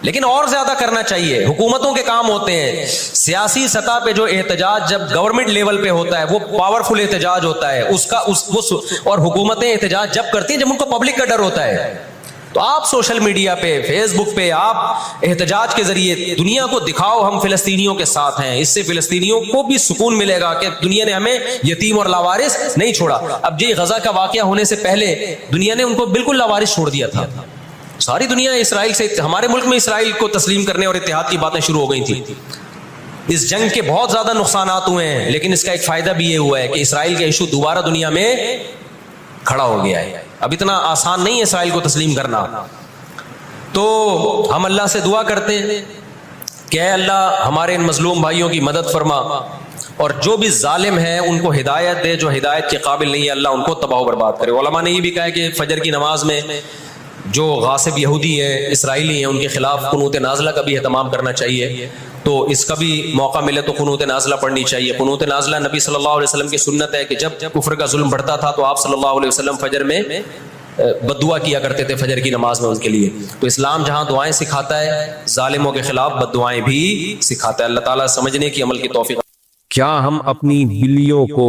لیکن اور زیادہ کرنا چاہیے. حکومتوں کے کام ہوتے ہیں. سیاسی سطح پہ جو احتجاج جب گورنمنٹ لیول پہ ہوتا ہے وہ پاورفل احتجاج ہوتا ہے اس کا اور حکومتیں احتجاج جب کرتی ہیں جب ان کو پبلک کا ڈر ہوتا ہے. تو آپ سوشل میڈیا پہ, فیس بک پہ آپ احتجاج کے ذریعے دنیا کو دکھاؤ ہم فلسطینیوں کے ساتھ ہیں. اس سے فلسطینیوں کو بھی سکون ملے گا کہ دنیا نے ہمیں یتیم اور لاوارث نہیں چھوڑا. اب یہ غزہ کا واقعہ ہونے سے پہلے دنیا نے ان کو بالکل لاوارث چھوڑ دیا تھا. ساری دنیا اسرائیل سے, ہمارے ملک میں اسرائیل کو تسلیم کرنے اور اتحاد کی باتیں شروع ہو گئی تھی. اس جنگ کے بہت زیادہ نقصانات ہوئے ہیں, لیکن اس کا ایک فائدہ بھی یہ ہوا ہے کہ اسرائیل کا ایشو دوبارہ دنیا میں کھڑا ہو گیا ہے. اب اتنا آسان نہیں ہے اسرائیل کو تسلیم کرنا. تو ہم اللہ سے دعا کرتے ہیں کہ اے اللہ ہمارے ان مظلوم بھائیوں کی مدد فرما, اور جو بھی ظالم ہیں ان کو ہدایت دے, جو ہدایت کے قابل نہیں ہے اللہ ان کو تباہ و برباد کرے. علماء نے یہ بھی کہا ہے کہ فجر کی نماز میں جو غاصب یہودی ہیں, اسرائیلی ہیں, ان کے خلاف قنوت نازلہ کا بھی اہتمام کرنا چاہیے. تو اس کا بھی موقع ملے تو قنوت نازلہ پڑھنی چاہیے. قنوت نازلہ نبی صلی اللہ علیہ وسلم کی سنت ہے کہ جب کفر کا ظلم بڑھتا تھا تو آپ صلی اللہ علیہ وسلم فجر میں بد دعا کیا کرتے تھے فجر کی نماز میں ان کے لیے. تو اسلام جہاں دعائیں سکھاتا ہے ظالموں کے خلاف بد دعائیں بھی سکھاتا ہے. اللہ تعالیٰ سمجھنے کی عمل کی توفیق. کیا ہم اپنی بلیوں کو